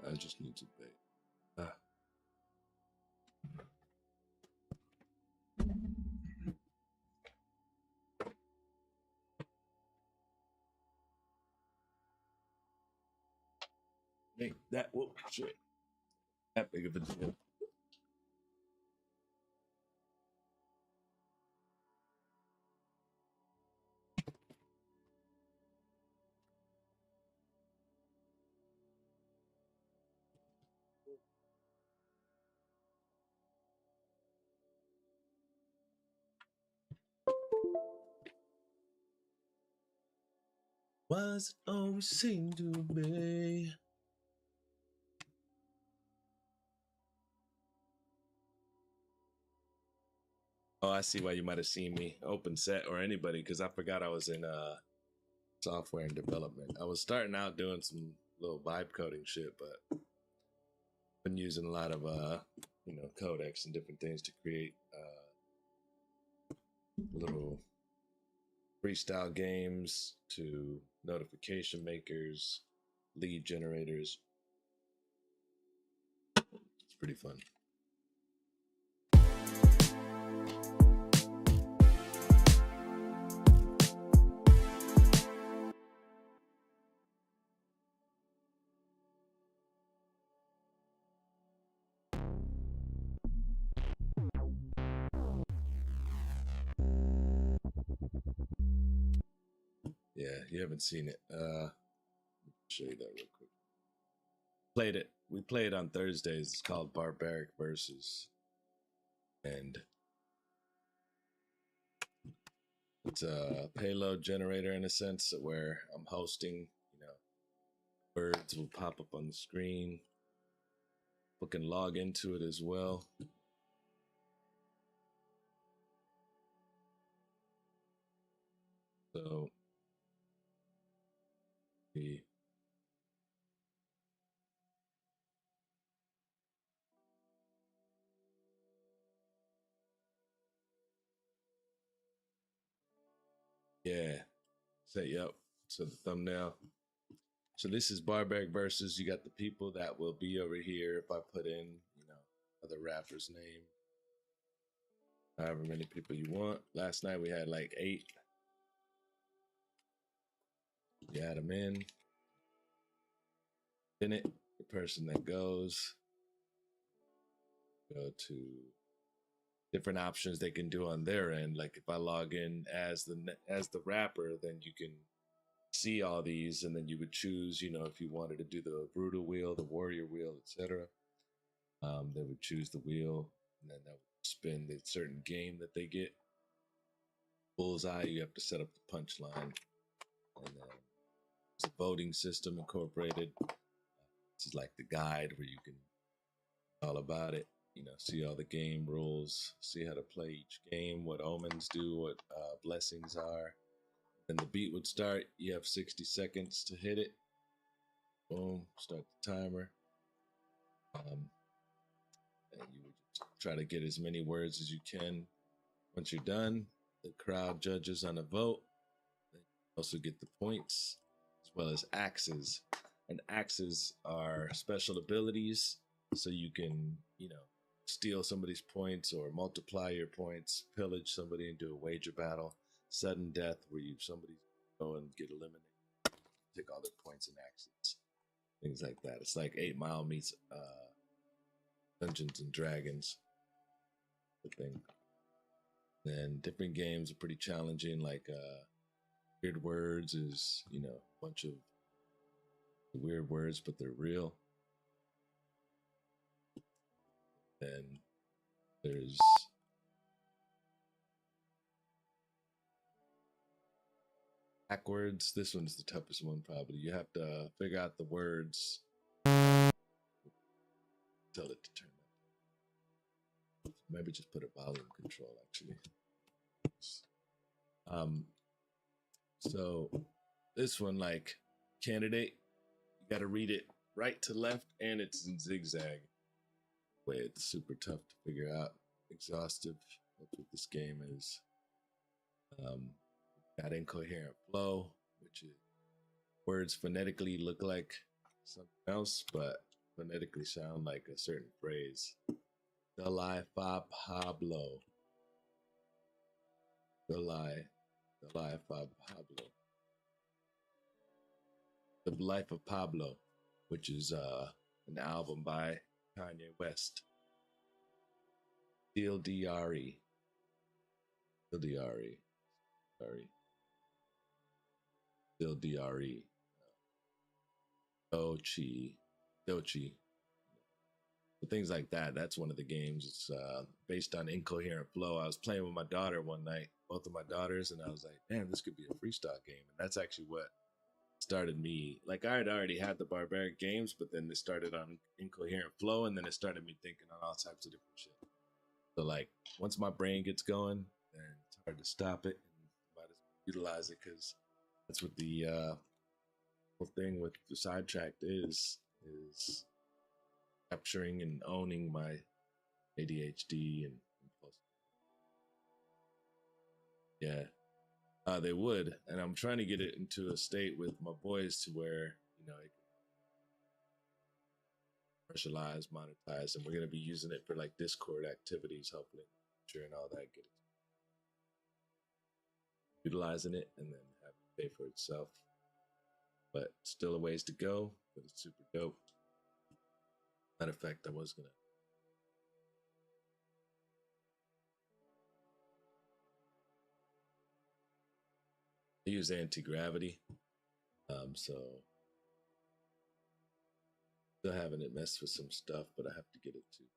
Speaker 1: I just need to bait. Ah. Make that whoop shit. That big of a deal.
Speaker 4: Was it always seemed to be?
Speaker 1: Oh, I see why you might have seen me open set or anybody, because I forgot I was in software and development. I was starting out doing some little vibe coding shit, but been using a lot of codecs and different things to create little freestyle games to notification makers, lead generators. It's pretty fun. Yeah, you haven't seen it. Show you that real quick. Played it. We played on Thursdays. It's called Barbaric Versus, and it's a payload generator in a sense where I'm hosting. Words will pop up on the screen. We can log into it as well. So yeah, set you up. So the thumbnail. So this is Barbaric Versus. You got the people that will be over here if I put in, other rapper's name. However many people you want. Last night we had like 8. You add them in it, the person that go to different options they can do on their end. Like if I log in as the rapper, then you can see all these, and then you would choose, if you wanted to do the brutal wheel, the warrior wheel, etc. They would choose the wheel, and then that would spin the certain game that they get. Bullseye, you have to set up the punchline, and then there's a voting system incorporated. This is like the guide where you can all about it. See all the game rules, see how to play each game, what omens do, what blessings are. Then the beat would start. You have 60 seconds to hit it. Boom, start the timer. And you would just try to get as many words as you can. Once you're done, the crowd judges on a vote. They also get the points as well as axes. And axes are special abilities, so you can, steal somebody's points or multiply your points, pillage somebody and do a wager battle. Sudden death, where somebody go and get eliminated, take all their points and axes, things like that. It's like 8 Mile meets Dungeons and Dragons, the thing. Then different games are pretty challenging, like Weird Words is, a bunch of weird words, but they're real. Then there's backwards. This one's the toughest one, probably. You have to figure out the words. Tell it to turn up. Maybe just put a volume control, actually. So this one, like candidate, you got to read it right to left, and it's in zigzag. Way it's super tough to figure out. Exhaustive. That's what this game is. Got incoherent flow, which is words phonetically look like something else, but phonetically sound like a certain phrase. The life of Pablo. The life of Pablo. The Life of Pablo, which is an album by Kanye West. Still DRE. Dochi. So things like that. That's one of the games. It's based on incoherent flow. I was playing with my daughter one night, both of my daughters, and I was like, man, this could be a freestyle game. And that's actually what started me. Like, I had already had the barbaric games, but then it started on incoherent flow, and then it started me thinking on all types of different shit. So, like, once my brain gets going, then it's hard to stop it, and might as well utilize it, because that's what the whole thing with the Sidetrackt is capturing and owning my ADHD and impulse. Yeah. They would, and I'm trying to get it into a state with my boys to where, it can commercialize, monetize, and we're going to be using it for like Discord activities, hopefully, and all that, get it, utilizing it, and then have it pay for itself. But still a ways to go, but it's super dope. Matter of fact, I was going to use anti-gravity, so still having it mess with some stuff, but I have to get it too.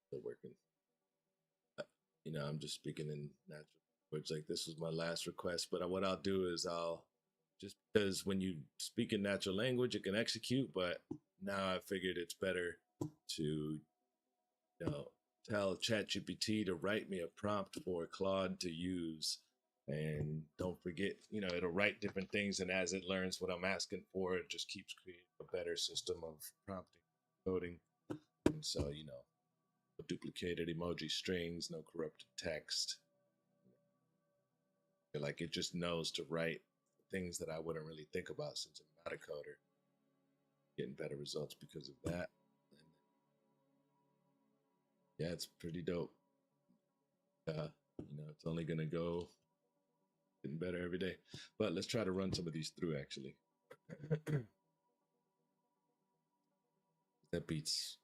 Speaker 1: Still working. I'm just speaking in natural language. Like, this was my last request, but what I'll do is just because when you speak in natural language, it can execute, but now I figured it's better to, tell ChatGPT to write me a prompt for Claude to use. And don't forget, it'll write different things, and as it learns what I'm asking for, it just keeps creating a better system of prompting, coding. And so, no duplicated emoji strings, no corrupted text. Like, it just knows to write things that I wouldn't really think about since I'm not a coder. Getting better results because of that. And yeah, it's pretty dope. It's only gonna go getting better every day. But let's try to run some of these through, actually. That beats,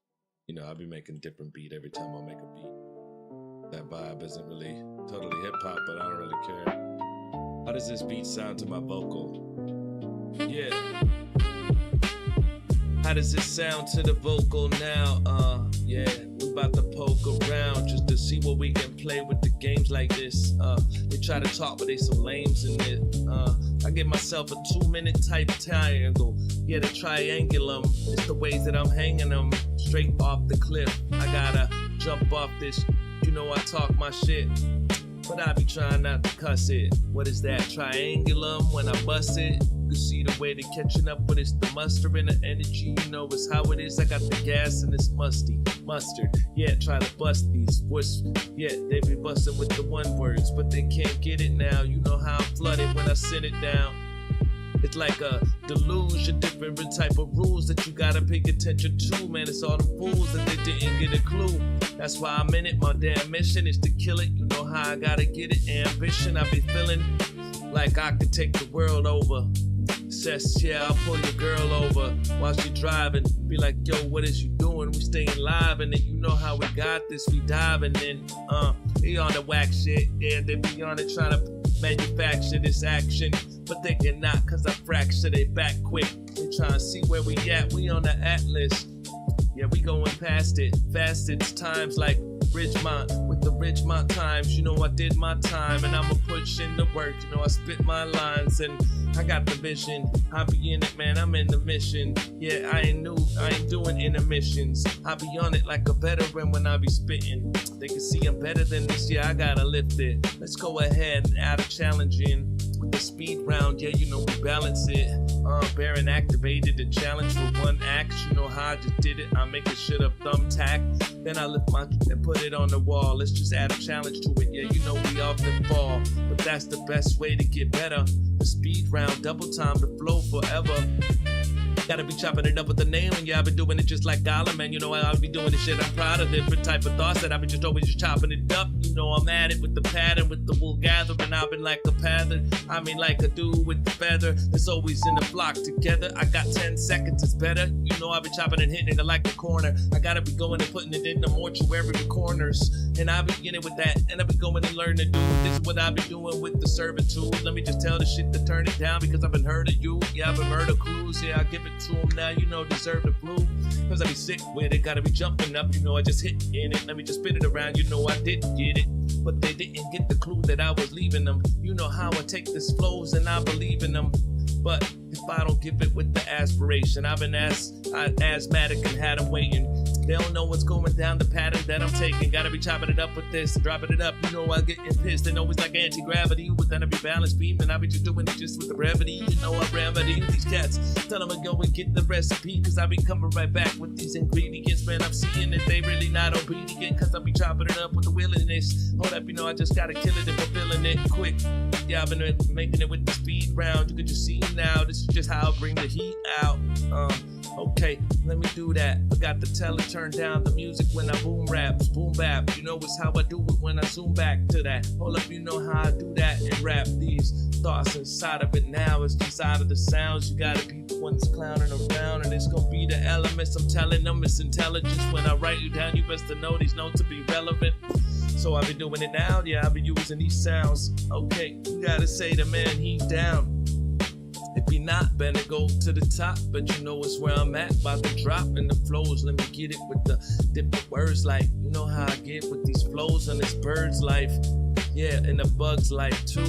Speaker 1: I'll be making a different beat every time I make a beat. That vibe isn't really totally hip hop, but I don't really care. How does this beat sound to my vocal?
Speaker 4: Yeah. How does it sound to the vocal now? Yeah, we about to poke around just to see what we can play with the games like this. They try to talk, but they some lames in it. I give myself a 2-minute type triangle. Yeah, the triangulum. It's the ways that I'm hanging them straight off the cliff. I gotta jump off this. I talk my shit. but I be trying not to cuss it. What is that, triangulum when I bust it? You can see the way they catching up, but it's the mustard and the energy, you know it's how it is. I got the gas and it's musty, mustard. Yeah, try to bust these, yeah, they be busting with the one words, but they can't get it now. You know how I'm flooded when I send it down. It's like a deluge, a different type of rules that you gotta pay attention to, man. It's all the fools that they didn't get a clue. That's why I'm in it, my damn mission is to kill it. You know how I gotta get it, ambition. I be feeling like I could take the world over. Says, yeah, I'll pull your girl over while she driving. Be like, yo, what is you doing? We staying live, and then you know how we got this. We diving in, they on the whack shit. Yeah, they be on it trying to manufacture this action, but they cannot, cause I fracture they back quick. They trying to see where we at. We on the atlas. Yeah, we going past it, fast. It's times like Ridgemont with the Ridgemont Times. You know I did my time, and I'ma push in the work. You know I spit my lines, and I got the vision. I be in it, man. I'm in the mission. Yeah, I ain't doing intermissions. I be on it like a veteran when I be spitting. They can see I'm better than this. Yeah, I gotta lift it. Let's go ahead and add a challenge in with the speed round. Yeah, you know we balance it. Baron activated the challenge for one act. You know how I just did it. I make a shit up thumbtack. Then I lift my and put it on the wall. Let's just add a challenge to it. Yeah, you know we often fall, but that's the best way to get better. The speed round, double time, the flow forever. Gotta be chopping it up with the name, and yeah, I've been doing it just like Gollum, man. You know I'll be doing this shit. I'm proud of different type of thoughts that I've been just always just chopping it up. You know I'm at it with the pattern, with the wool gathering. I've been like a pattern. I mean like a dude with the feather that's always in the flock together. I got 10 seconds, it's better. You know I've been chopping and hitting it like the corner. I gotta be going and putting it in the mortuary with corners, and I be in it with that, and I be going and learn to do. This is what I be doing with the servitude. Let me just tell the shit to turn it down, because I've been heard of you. Yeah, I've been murder clues. Yeah, I give it to them now, you know, deserve the blue. Cause I be sick with it, gotta be jumping up, you know, I just hit in it. Let me just spin it around, you know, I did get it. But they didn't get the clue that I was leaving them. You know how I take this flows and I believe in them. But if I don't give it with the aspiration, I've been asthmatic and had them waiting. They don't know what's going down the pattern that I'm taking. Gotta be chopping it up with this, dropping it up. You know I getting pissed and always like anti-gravity. But then I be balanced beam, and I be just doing it just with the brevity. You know I remedy these cats. Tell them to go and get the recipe, cause I be coming right back with these ingredients. Man, I'm seeing that they really not obedient, cause I be chopping it up with the willingness. Hold up, you know I just gotta kill it if I'm feeling it quick. Yeah, I've been making it with the speed round. You could just see now, this is just how I bring the heat out. Okay, let me do that. Forgot to tell it, turn down the music when I boom raps, boom bap. You know it's how I do it when I zoom back to that. Hold up, you know how I do that and rap these thoughts inside of it now. It's just out of the sounds. You gotta be the one that's clowning around, and it's gonna be the elements. I'm telling them it's intelligence. When I write you down, you best to know these notes to be relevant. So I've been doing it now, yeah, I've been using these sounds. Okay, you gotta say the man, he's down. If he not, better go to the top. But you know it's where I'm at, about to drop in the flows. Let me get it with the different words, like, you know how I get with these flows and this bird's life. Yeah, and the bug's life too.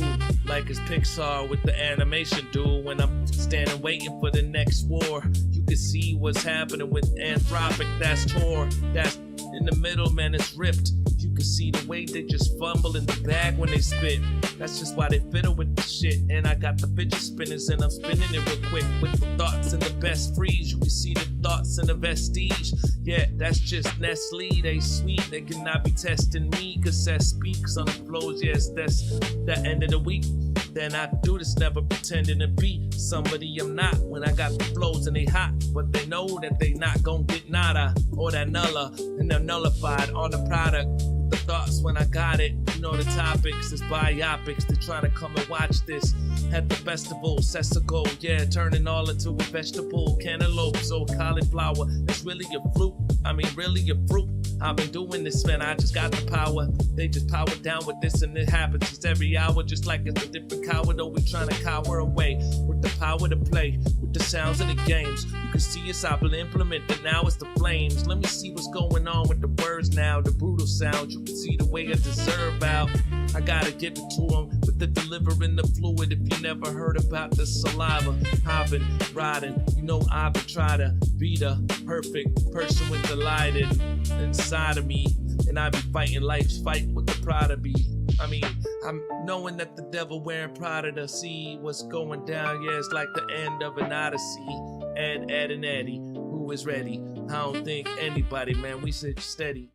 Speaker 4: Like it's Pixar with the animation dude. When I'm standing waiting for the next war, you can see what's happening with Anthropic. That's Tor. That's in the middle, man, it's ripped. You can see the way they just fumble in the bag when they spit. That's just why they fiddle with the shit. And I got the fidget spinners and I'm spinning it real quick with the thoughts and the best freeze. You can see the thoughts and the vestige. Yeah, that's just Nestle. They sweet, they cannot be testing me, cause that speaks on the flows. Yes, that's the end of the week. Then I do this, never pretending to be somebody I'm not. When I got the flows and they hot, but they know that they not gonna get nada or that nulla, and they're nullified on the product. The thoughts when I got it, you know the topics, it's biopics. They're trying to come and watch this at the festival, Sessico, yeah, turning all into a vegetable, cantaloupe, so cauliflower. It's really a fruit, I mean really a fruit. I've been doing this, man, I just got the power. They just power down with this and it happens just every hour, just like it's a different coward. Though we trying to cower away with the power to play, with the sounds of the games. You can see it's I've been implemented, now it's the flames. Let me see what's going on with the words now, the brutal sound. You can see the way I deserve out. I gotta give it to them with the delivering the fluid. If you never heard about the saliva, I've been riding. You know I've been trying to be the perfect person with the light inside of me. And I be fighting life's fight with the pride to be I mean, I'm knowing that the devil wearing Prada to see what's going down. Yeah, it's like the end of an odyssey. Ed, and Eddie, who is ready? I don't think anybody, man. We sit steady.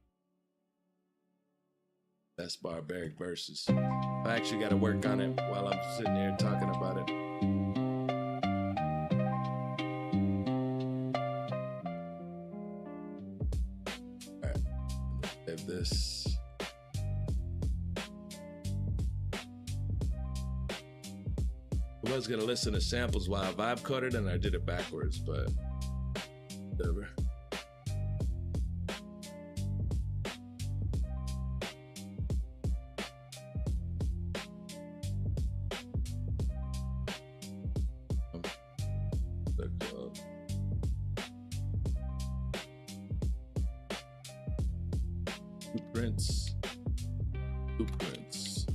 Speaker 1: That's barbaric verses. I actually got to work on it while I'm sitting here talking about it. All right, save this. I was gonna listen to samples while I vibe coded, and I did it backwards, but whatever. Blueprints.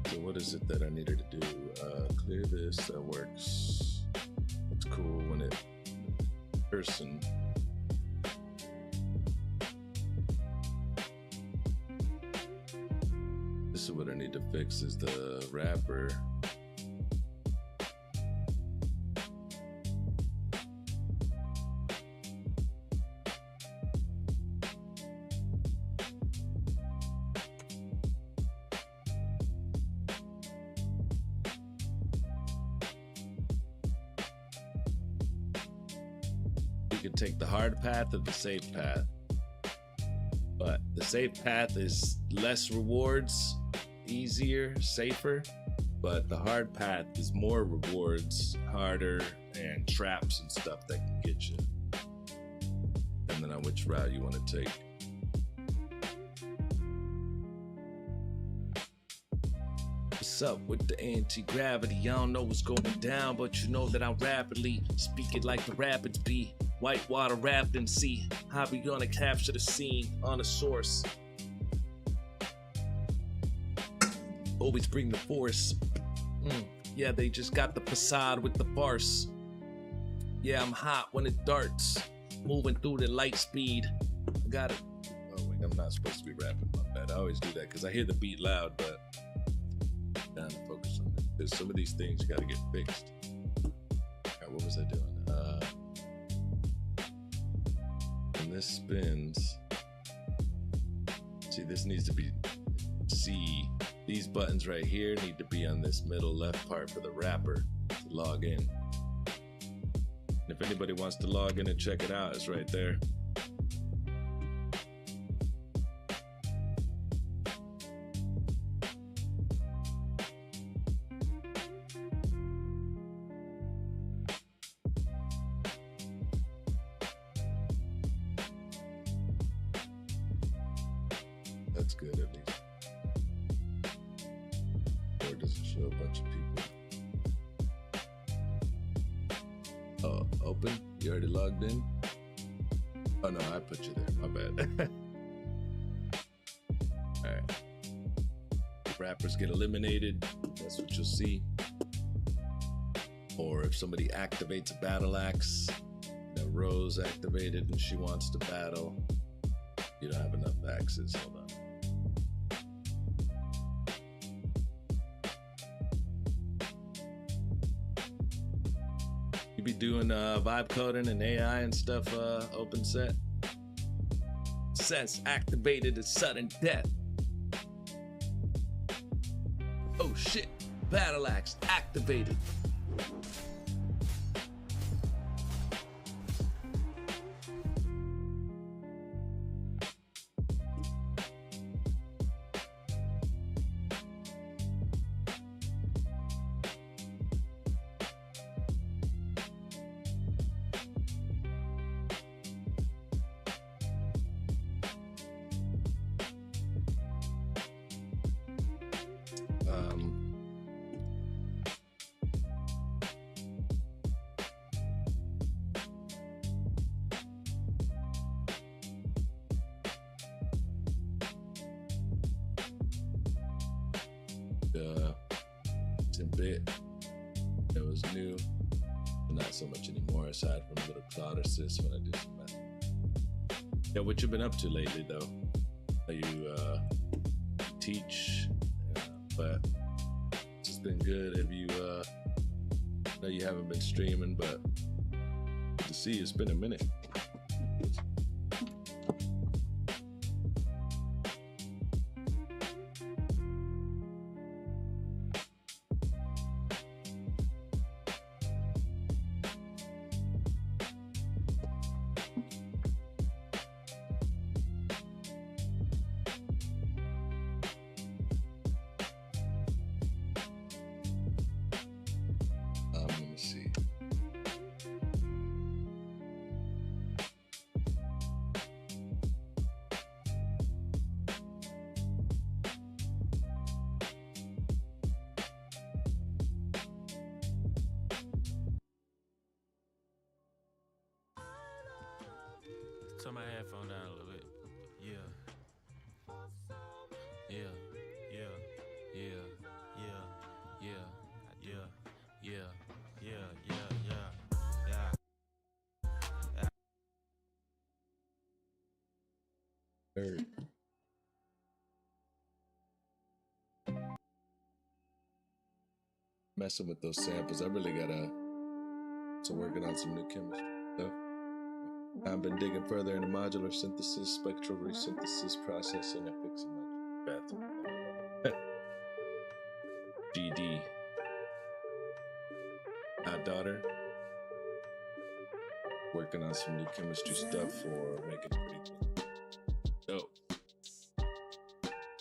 Speaker 1: So what is it that I needed to do? Clear this. That works. It's cool when it person. This is what I need to fix is the wrapper. You can take the hard path or the safe path. But the safe path is less rewards, easier, safer. But the hard path is more rewards, harder, and traps and stuff that can get you. Depending on which route you want to take. What's up with the anti-gravity? I don't know what's going down, but you know that I'm rapidly speaking like the rapids be. Whitewater wrapped in sea. How we gonna capture the scene on a source? Always bring the force. Yeah, they just got the facade with the farce. Yeah, I'm hot when it darts. Moving through the light speed. I got it. Oh wait, I'm not supposed to be rapping. My bad. I always do that because I hear the beat loud, but I'm trying to focus on it. There's some of these things you gotta get fixed. Alright, what was I doing? When this spins, see, this needs to be C. These buttons right here need to be on this middle left part for the wrapper to log in. And if anybody wants to log in and check it out, it's right there. That's good at least. Or does it show a bunch of people? Oh, open? You already logged in? Oh no, I put you there. My bad. Alright. Rappers get eliminated. That's what you'll see. Or if somebody activates a battle axe, Rose activated and she wants to battle. You don't have enough axes. Hold on. You be doing vibe coding and AI and stuff, open set? Sense activated is sudden death. Oh shit, battle axe activated. bit that was new, but not so much anymore aside from a little cloud assist when I do some math. Yeah, what you been up to lately though? You teach, but it's just been good. Have you I know you haven't been streaming, but to see it's been a minute. Let me see.
Speaker 5: Turn my headphone down a little bit. Yeah. Yeah. Yeah. Yeah. Yeah. Yeah. Yeah. Yeah. Yeah. Yeah. Yeah. Yeah.
Speaker 1: Third. Messing with those samples. I really gotta working on some new chemistry stuff. I've been digging further into modular synthesis, spectral resynthesis processing, and fixing my bathroom. GD. My daughter. Working on some new chemistry stuff for making pretty dope.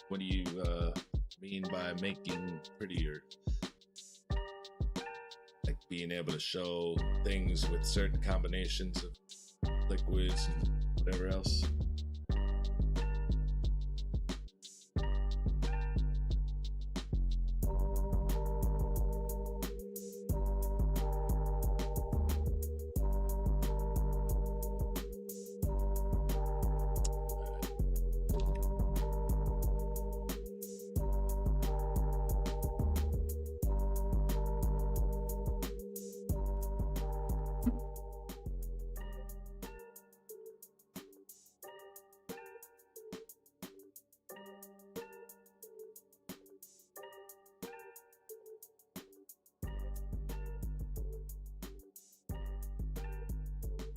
Speaker 1: What do you mean by making prettier? Like being able to show things with certain combinations of liquids and whatever else.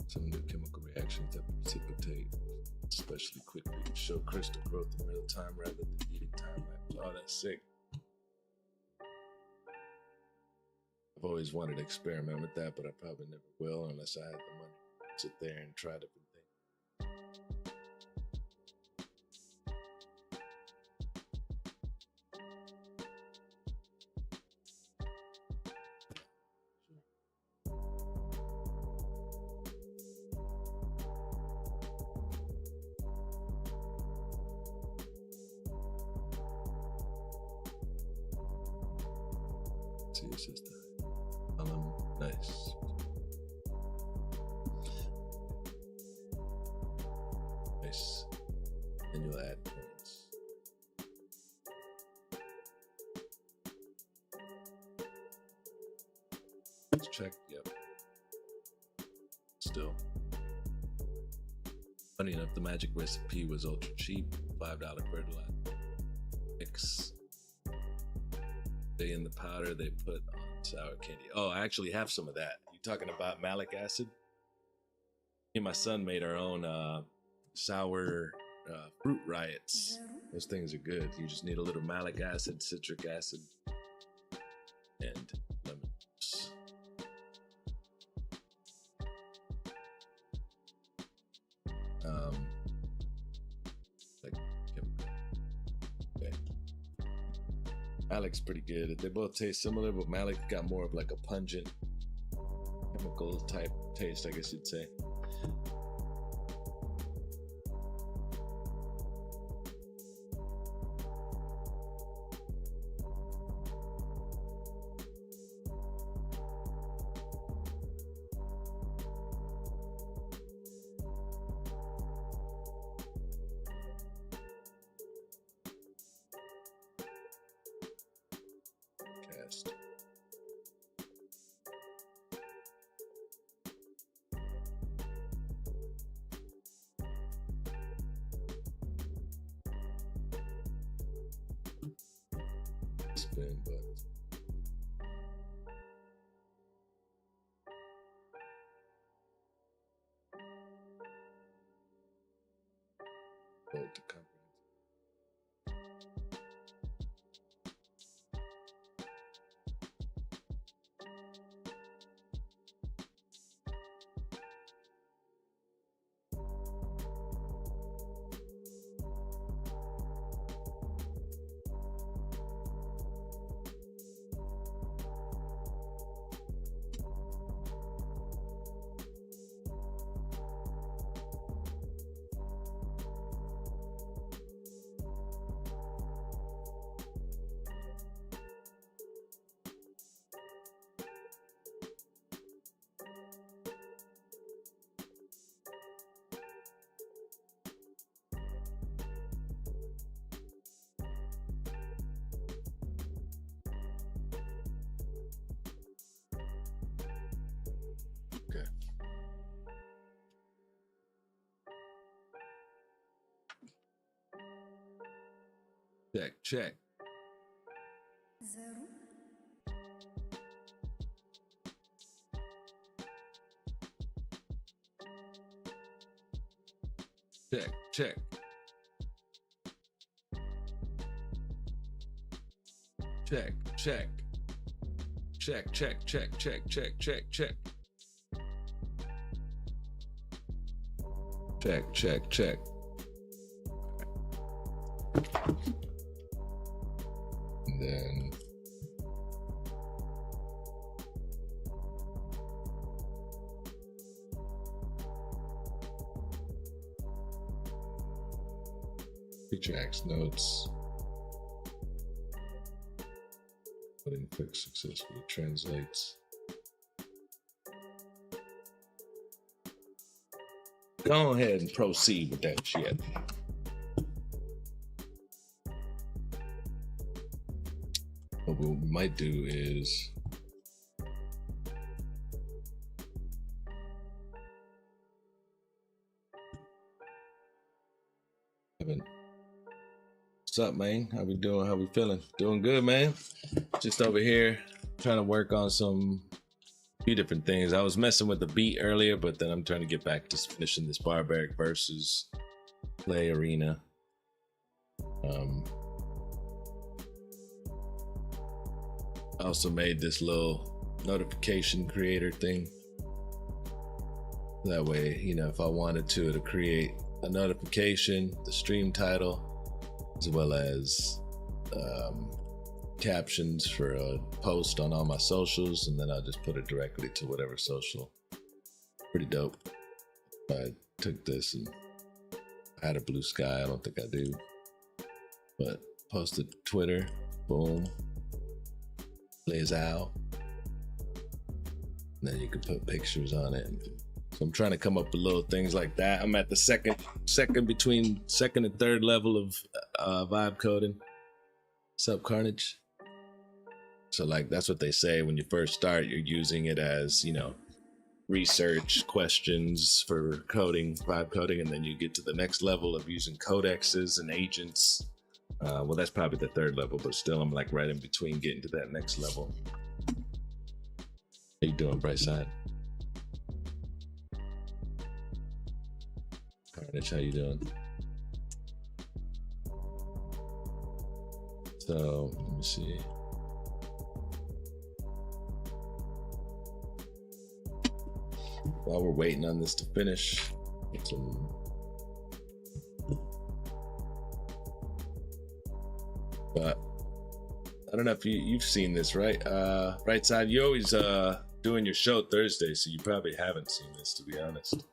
Speaker 1: Some new chemical reactions that precipitate especially quickly to show crystal growth in real time rather than needing time lapse. Oh, that's sick. I've always wanted to experiment with that, but I probably never will unless I had the money to sit there and try different things. See, it's just nice. Nice. And you'll add points. Let's check. Yep. Still. Funny enough, the magic recipe was ultra cheap. $5 fertilizer mix. In the powder they put on sour candy. Oh, I actually have some of that. You talking about malic acid? Me and my son made our own sour fruit riots. Those things are good. You just need a little malic acid, citric acid, and lemon juice. Okay. Malic's pretty good. They both taste similar, but Malic got more of like a pungent chemical type taste, I guess you'd say. spin, but vote to come. Okay. Check. Check. Check. And then retracts notes. Putting fix successfully translates. Go ahead and proceed with that shit. What we might do is what's up, man? How we doing? How we feeling? Doing good, man. Just over here trying to work on few different things. I was messing with the beat earlier, but then I'm trying to get back to finishing this barbaric versus play arena. I also made this little notification creator thing. That way, you know, if I wanted to, it'll create a notification, the stream title, as well as captions for a post on all my socials, and then I'll just put it directly to whatever social. Pretty dope. I took this and I had a blue sky. I don't think I do, but posted to Twitter. Boom. Plays out. And then you can put pictures on it. So I'm trying to come up with little things like that. I'm at the second and third level of vibe coding. What's up, Carnage? So like that's what they say when you first start. You're using it as, you know, research questions for coding, vibe coding, and then you get to the next level of using codexes and agents. Well, that's probably the third level, but still I'm like right in between getting to that next level. How you doing, Brightside? Carnage, how you doing? So let me see. While we're waiting on this to finish, but I don't know if you've seen this, right? Right side, you always doing your show Thursday, so you probably haven't seen this, to be honest.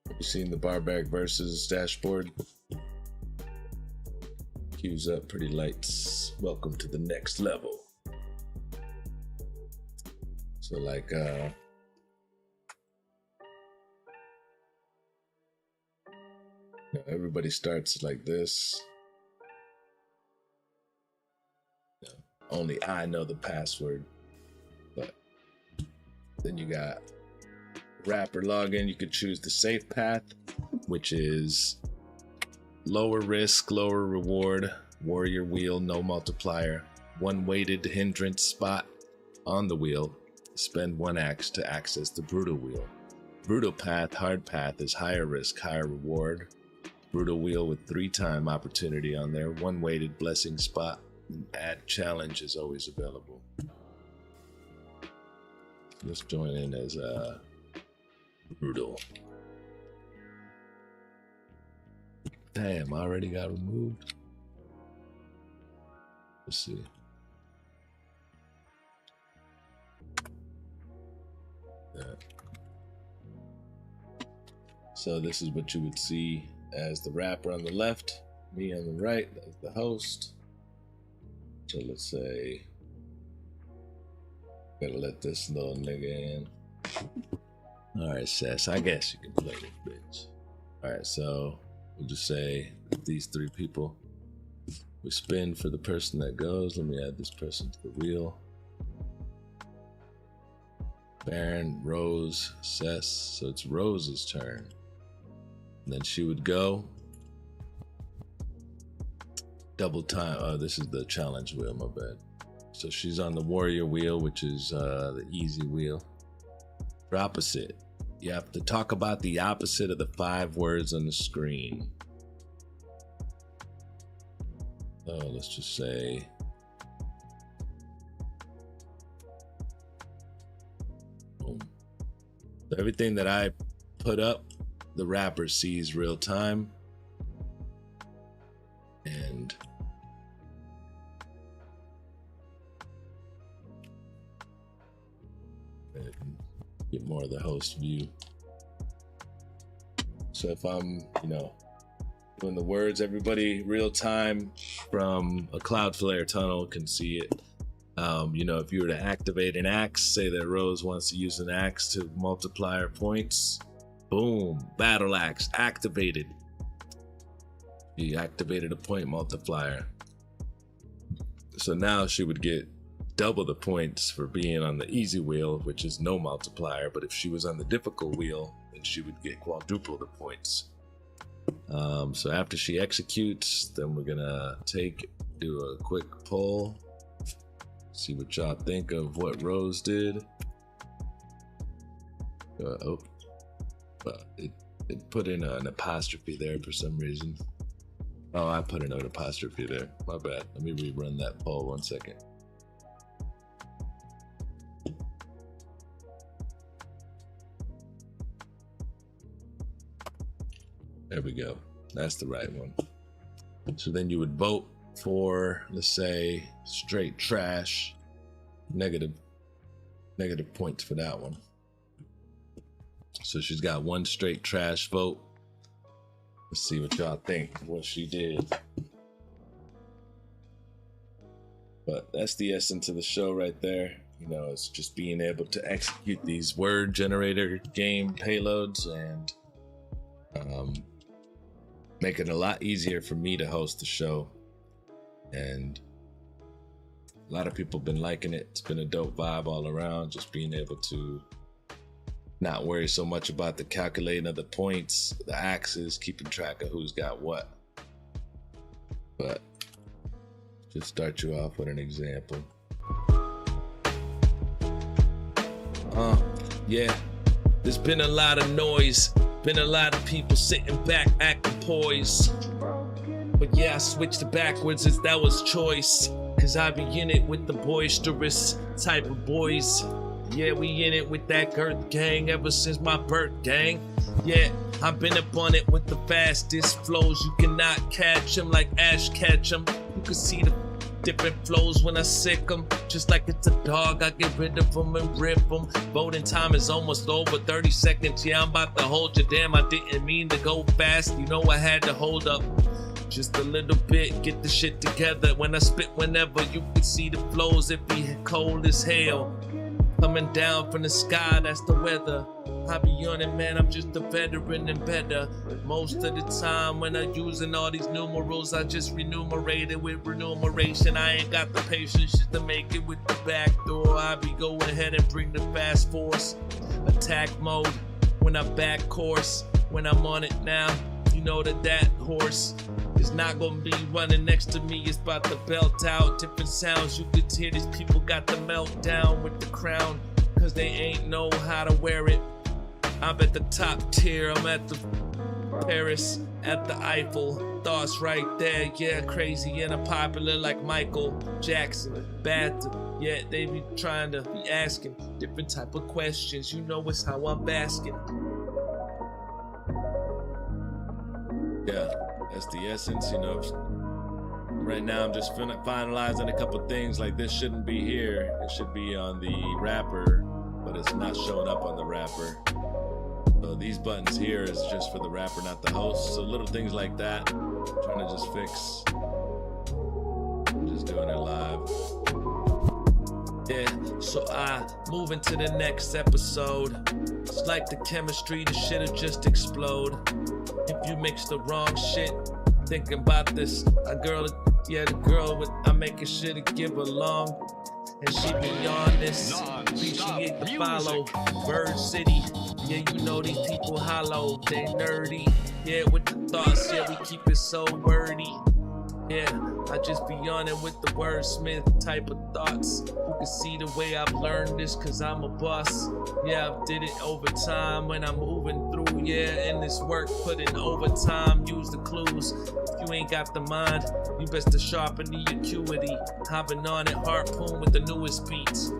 Speaker 1: You seen the barbaric versus dashboard? Cues up, pretty lights. Welcome to the next level. So like everybody starts like this. Only I know the password. But then you got rapper login, you could choose the safe path, which is lower risk, lower reward, warrior wheel, no multiplier, one weighted hindrance spot on the wheel, spend 1 axe to access the brutal wheel. Brutal path, hard path is higher risk, higher reward. Brutal wheel with 3-time opportunity on there, 1 weighted blessing spot, add challenge is always available. Let's join in as brutal. Damn, I already got removed. Let's see. Yeah. So this is what you would see as the rapper on the left, me on the right as the host. So let's say, gotta let this little nigga in. Alright, Sess, I guess you can play this bitch. Alright, so we'll just say these 3 people. We spin for the person that goes. Let me add this person to the wheel. Baron, Rose, Sess. So it's Rose's turn. And then she would go. Double time. Oh, this is the challenge wheel, my bad. So she's on the warrior wheel, which is the easy wheel. For opposite, you have to talk about the opposite of the 5 words on the screen. So let's just say, boom. So everything that I put up, the rapper sees real time. And get more of the host view. So if I'm, doing the words, everybody real time from a Cloudflare tunnel can see it. If you were to activate an axe, say that Rose wants to use an axe to multiply her points, boom, battle axe activated. She activated a point multiplier. So now she would get double the points for being on the easy wheel, which is no multiplier. But if she was on the difficult wheel, then she would get quadruple the points. So after she executes, then we're gonna do a quick poll, see what y'all think of what Rose did. It put in an apostrophe there for some reason. Oh, I put an apostrophe there. My bad. Let me rerun that poll 1 second. There we go. That's the right one. So then you would vote for, let's say, straight trash. Negative points for that one. So she's got 1 straight trash vote. Let's see what y'all think of what she did. But that's the essence of the show right there. It's just being able to execute these word generator game payloads and make it a lot easier for me to host the show. And a lot of people have been liking it. It's been a dope vibe all around, just being able to not worry so much about the calculating of the points, the axes, keeping track of who's got what. But just start you off with an example.
Speaker 4: Yeah, there's been a lot of noise, been a lot of people sitting back acting poised. But yeah, I switched to backwards as that was choice, cause I be in it with the boisterous type of boys. Yeah, we in it with that girth gang ever since my birth, gang. Yeah, I've been up on it with the fastest flows. You cannot catch them like Ash catch them. You can see the different flows when I sick them. Just like it's a dog, I get rid of them and rip them. Voting time is almost over, 30 seconds. Yeah, I'm about to hold you. Damn, I didn't mean to go fast. I had to hold up just a little bit, get the shit together. When I spit whenever, you can see the flows. It be cold as hell. Coming down from the sky, that's the weather. I be on it, man, I'm just a veteran and better. Most of the time when I'm using all these numerals, I just renumerate it with renumeration. I ain't got the patience just to make it with the back door. I be go ahead and bring the fast force. Attack mode, when I back course. When I'm on it now, you know that horse is not gonna be running next to me. It's about to belt out different sounds. You could hear these people got the meltdown with the crown, cause they ain't know how to wear it. I'm at the top tier, I'm at the Paris, at the Eiffel. Thoughts right there, yeah, crazy and unpopular like Michael Jackson. Bad to, yeah, they be trying to be asking different type of questions. You know it's how I'm basking.
Speaker 1: Yeah, that's the essence, you know. Right now I'm just finalizing a couple things, like this shouldn't be here. It should be on the wrapper, but it's not showing up on the wrapper. So these buttons here is just for the rapper, not the host. So little things like that, I'm trying to just fix. I'm just doing it live.
Speaker 4: Yeah, so I move into the next episode. It's like the chemistry, the shit'll just explode. If you mix the wrong shit, thinking about this, a girl, yeah, the girl with, I'm making sure to give her long. And she be honest, appreciate the follow. Bird City, yeah, you know these people hollow, they nerdy. Yeah, with the thoughts, yeah, we keep it so wordy. Yeah, I just be on it with the wordsmith type of thoughts. You can see the way I've learned this, cause I'm a boss. Yeah, I did it over time when I'm moving through. Yeah, in this work, put in overtime, use the clues. If you ain't got the mind, you best to sharpen the acuity. I've been on it, harpoon with the newest beats.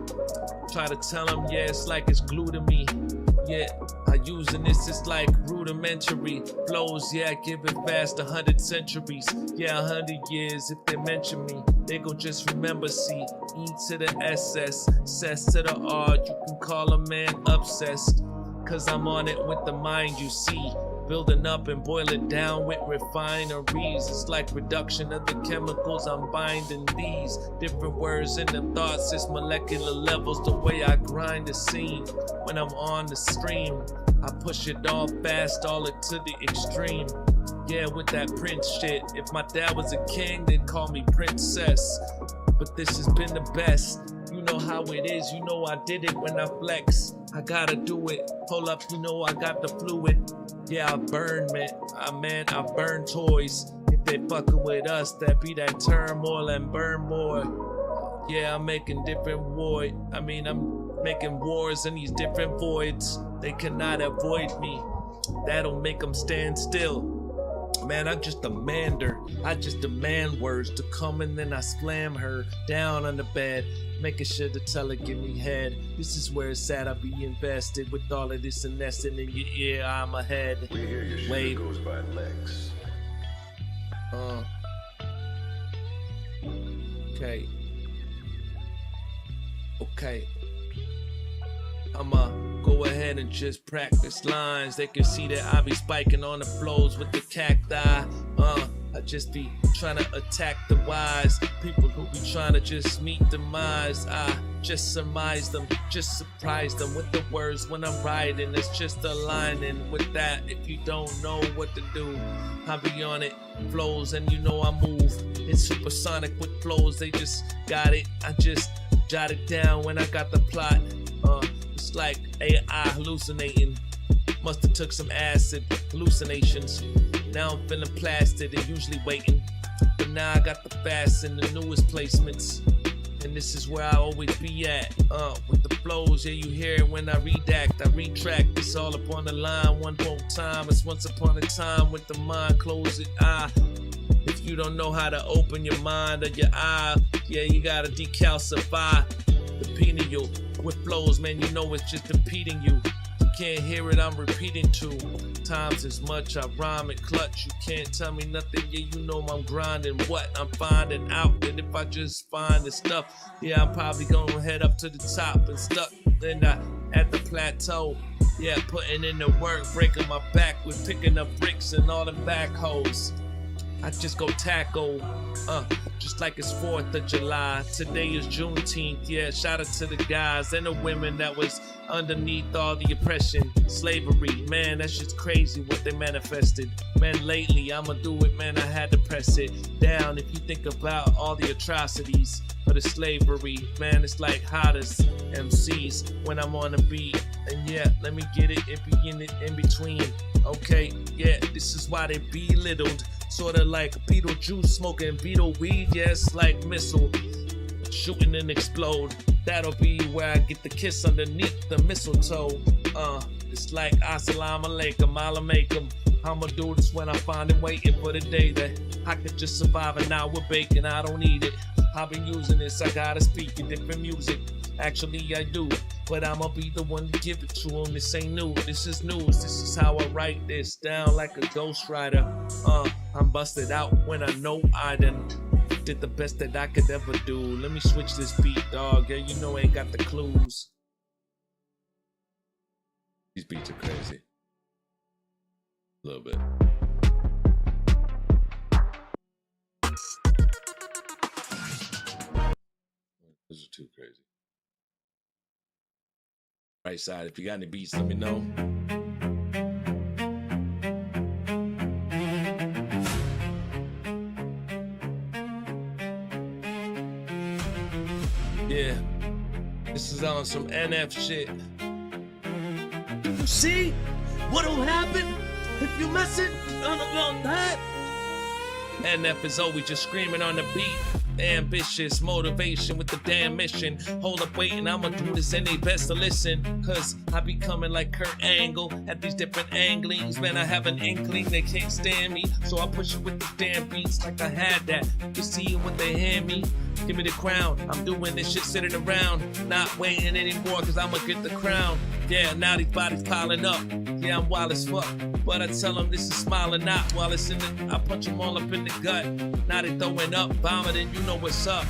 Speaker 4: Try to tell them, yeah, it's like it's glued to me. Yeah, I using this, it's like rudimentary flows. Yeah, I give it fast 100 centuries. Yeah, 100 years if they mention me, they gon' just remember. See, E to the SS, S to the R. You can call a man obsessed, cause I'm on it with the mind, you see. Building up and boil it down with refineries. It's like reduction of the chemicals. I'm binding these different words in the thoughts. It's molecular levels, the way I grind the scene. When I'm on the stream, I push it all fast, all it to the extreme. Yeah, with that Prince shit. If my dad was a king, they'd call me princess. But this has been the best. You know how it is, you know I did it when I flex. I gotta do it. Hold up, you know I got the fluid. Yeah, I burn, man. I burn toys. If they fucking with us, that be that turmoil and burn more. Yeah, I'm making different I'm making wars in these different voids. They cannot avoid me. That'll make them stand still. Man, I just demand her. I just demand words to come, and then I slam her down on the bed, making sure to tell her give me head. This is where it's at. I be invested with all of this and nesting in your ear. I'm ahead.
Speaker 6: We hear your shit goes by Lex.
Speaker 4: Okay. I'ma go ahead and just practice lines. They can see that I be spiking on the flows with the cacti. I just be trying to attack the wise people who be trying to just meet demise. I just surmise them, just surprise them with the words when I'm writing. It's just aligning with that. If you don't know what to do, I be on it, flows, and you know I move. It's supersonic with flows, they just got it. I just jot it down when I got the plot. It's like AI hallucinating. Musta took some acid, hallucinations. Now I'm feeling plastered and usually waiting. But now I got the fast and the newest placements. And this is where I always be at. With the flows, yeah, you hear it when I redact, I retract. It's all up on the line, one more time. It's once upon a time with the mind, close it, If you don't know how to open your mind or your eye, yeah, you gotta decalcify the pineal. With flows, man, you know it's just impeding you. You can't hear it, I'm repeating 2 times as much. I rhyme and clutch. You can't tell me nothing, yeah, you know I'm grinding. What I'm finding out that if I just find the stuff, yeah, I'm probably gonna head up to the top and stuck. Then at the plateau, yeah, putting in the work, breaking my back with picking up bricks and all the backhoes. I just go tackle, just like it's 4th of July. Today is Juneteenth, yeah, shout out to the guys and the women that was underneath all the oppression, slavery. Man, that's just crazy what they manifested. Man, lately, I'ma do it, man, I had to press it down. If you think about all the atrocities of the slavery, man, it's like hot as MCs when I'm on a beat. And yeah, let me get it in between. Okay, yeah, this is why they belittled. Sorta like Beetlejuice smoking beetle weed, yes, like missile shooting and explode. That'll be where I get the kiss underneath the mistletoe. It's like assalamu alaikum, I'll make 'em. I'ma do this when I find it, waiting for the day that I could just survive an hour baking. I don't need it. I've been using this, I gotta speak in different music. Actually, I do, but I'ma be the one to give it to them. This ain't new, this is news. This is how I write this down like a ghostwriter. I'm busted out when I know I done did the best that I could ever do. Let me switch this beat, dog. Yeah, you know I ain't got the clues.
Speaker 1: These beats are crazy. A little bit. Those are too crazy. Right side, if you got any beats, let me know.
Speaker 4: Yeah, this is on some NF shit. Do you see what'll happen if you mess it on that? NF is always just screaming on the beat. Ambitious motivation with the damn mission. Hold up, wait, and I'ma do this and they best to listen. Cause I be coming like Kurt Angle at these different anglings. Man, I have an inkling they can't stand me. So I push it with the damn beats like I had that. You see what they hand me? Give me the crown. I'm doing this shit sitting around. Not waiting anymore cause I'ma get the crown. Yeah, now these bodies piling up. Yeah, I'm wild as fuck. But I tell them this is smiling not while it's in the, I punch them all up in the gut. Now they throwing up, vomiting, you know what's up.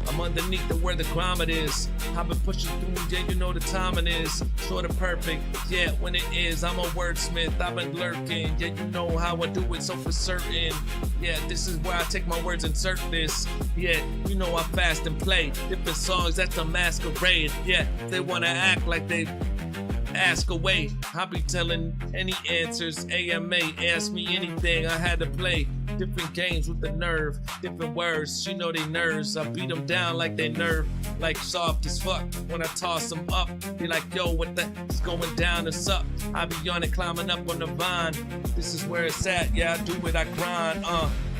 Speaker 4: I'm underneath the where the grommet is. I've been pushing through, yeah, you know the timing is sorta perfect. Yeah, when it is, I'm a wordsmith. I've been lurking, yeah, you know how I do it, so for certain. Yeah, this is where I take my words and insert this. Yeah, you know I fast and play different songs, that's a masquerade. Yeah, they wanna act like they ask away. I be telling any answers. AMA, ask me anything. I had to play different games with the nerve, different words. You know they nerves. I beat them down like they nerve, like soft as fuck. When I toss them up, be like, yo, what the is going down? It's up. I be on it, climbing up on the vine. This is where it's at. Yeah, I do it. I grind.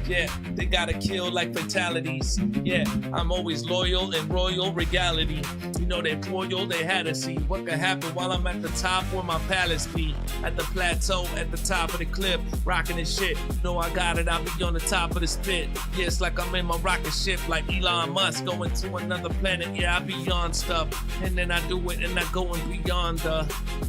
Speaker 4: Yeah, they gotta kill like fatalities. Yeah, I'm always loyal in royal regality. You know they royal, they had to see what could happen while I'm at the top where my palace be. At the plateau, at the top of the cliff, rocking this shit. No, I got it, I'll be on the top of the spit. Yeah, it's like I'm in my rocket ship like Elon Musk going to another planet. Yeah, I be on stuff. And then I do it and I go and beyond the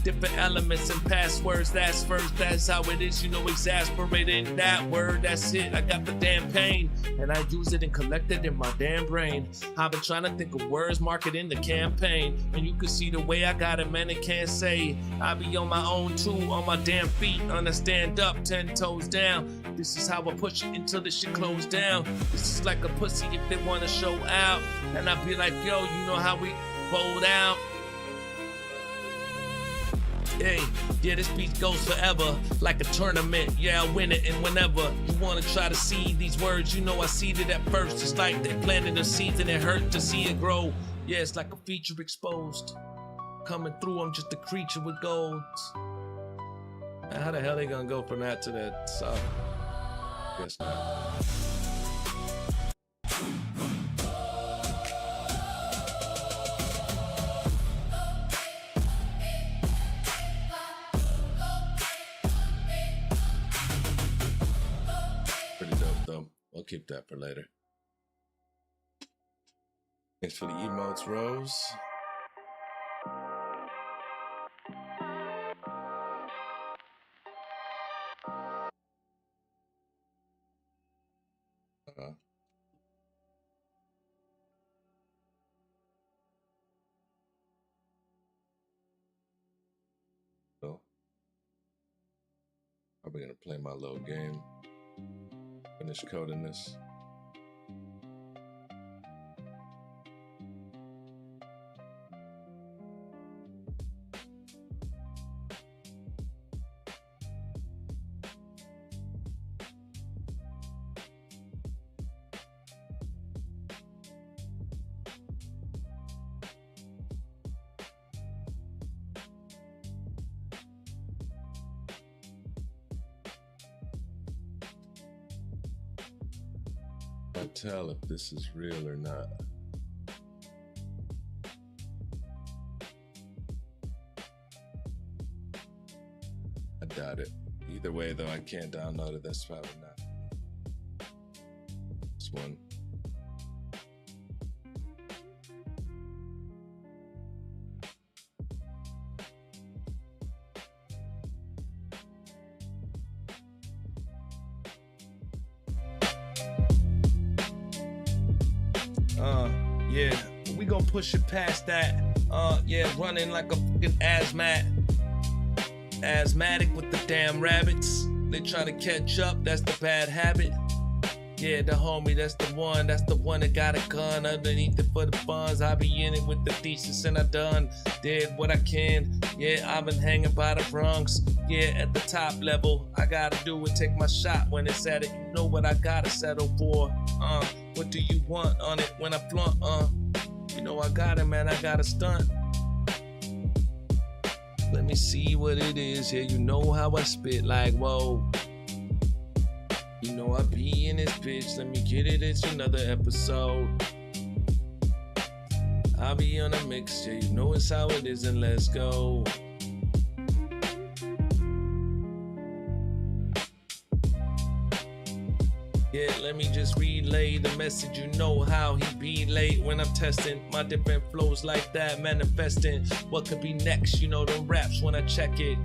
Speaker 4: different elements and passwords. That's first, that's how it is. You know, exasperating that word, that's it. I got the damn pain and I use it and collect it in my damn brain. I've been trying to think of words, mark it in the campaign, and you can see the way I got it, man, it can't say. I be on my own too, on my damn feet, on a stand up, 10 toes down. This is how I push it until this shit close down. This is like a pussy if they wanna show out, and I be like, yo, you know how we bold out. Hey, yeah, this beat goes forever, like a tournament. Yeah, I win it, and whenever you wanna try to see these words, you know I seed it at first. It's like they planted the seeds and it hurt to see it grow. Yeah, it's like a feature exposed. Coming through, I'm just a creature with gold. Man, how the hell they gonna go from that to that song?
Speaker 1: Guess not. Pretty dope though. I'll keep that for later. Thanks for the emotes, Rose. So, probably gonna play my little game. Finish coding this. I tell if this is real or not. I doubt it. Either way, though, I can't download it. That's probably not. This one.
Speaker 4: Yeah, we gonna push it past that. Yeah, running like a fucking asthmatic with the damn rabbits. They try to catch up, that's the bad habit. Yeah, the homie, that's the one that got a gun underneath it for the funds. I be in it with the thesis and I done did what I can. Yeah, I've been hanging by the rungs. Yeah, at the top level, I gotta do it, take my shot when it's at it. You know what I gotta settle for. What do you want on it when I flaunt? You know I got it, man, I got a stunt. Let me see what it is. Yeah, you know how I spit like, whoa. You know I be in this bitch, let me get it, it's another episode. I'll be on a mix, yeah, you know it's how it is, and let's go. Yeah, let me just relay the message. You know how he be late when I'm testing my different flows like that, manifesting what could be next. You know them raps when I check it.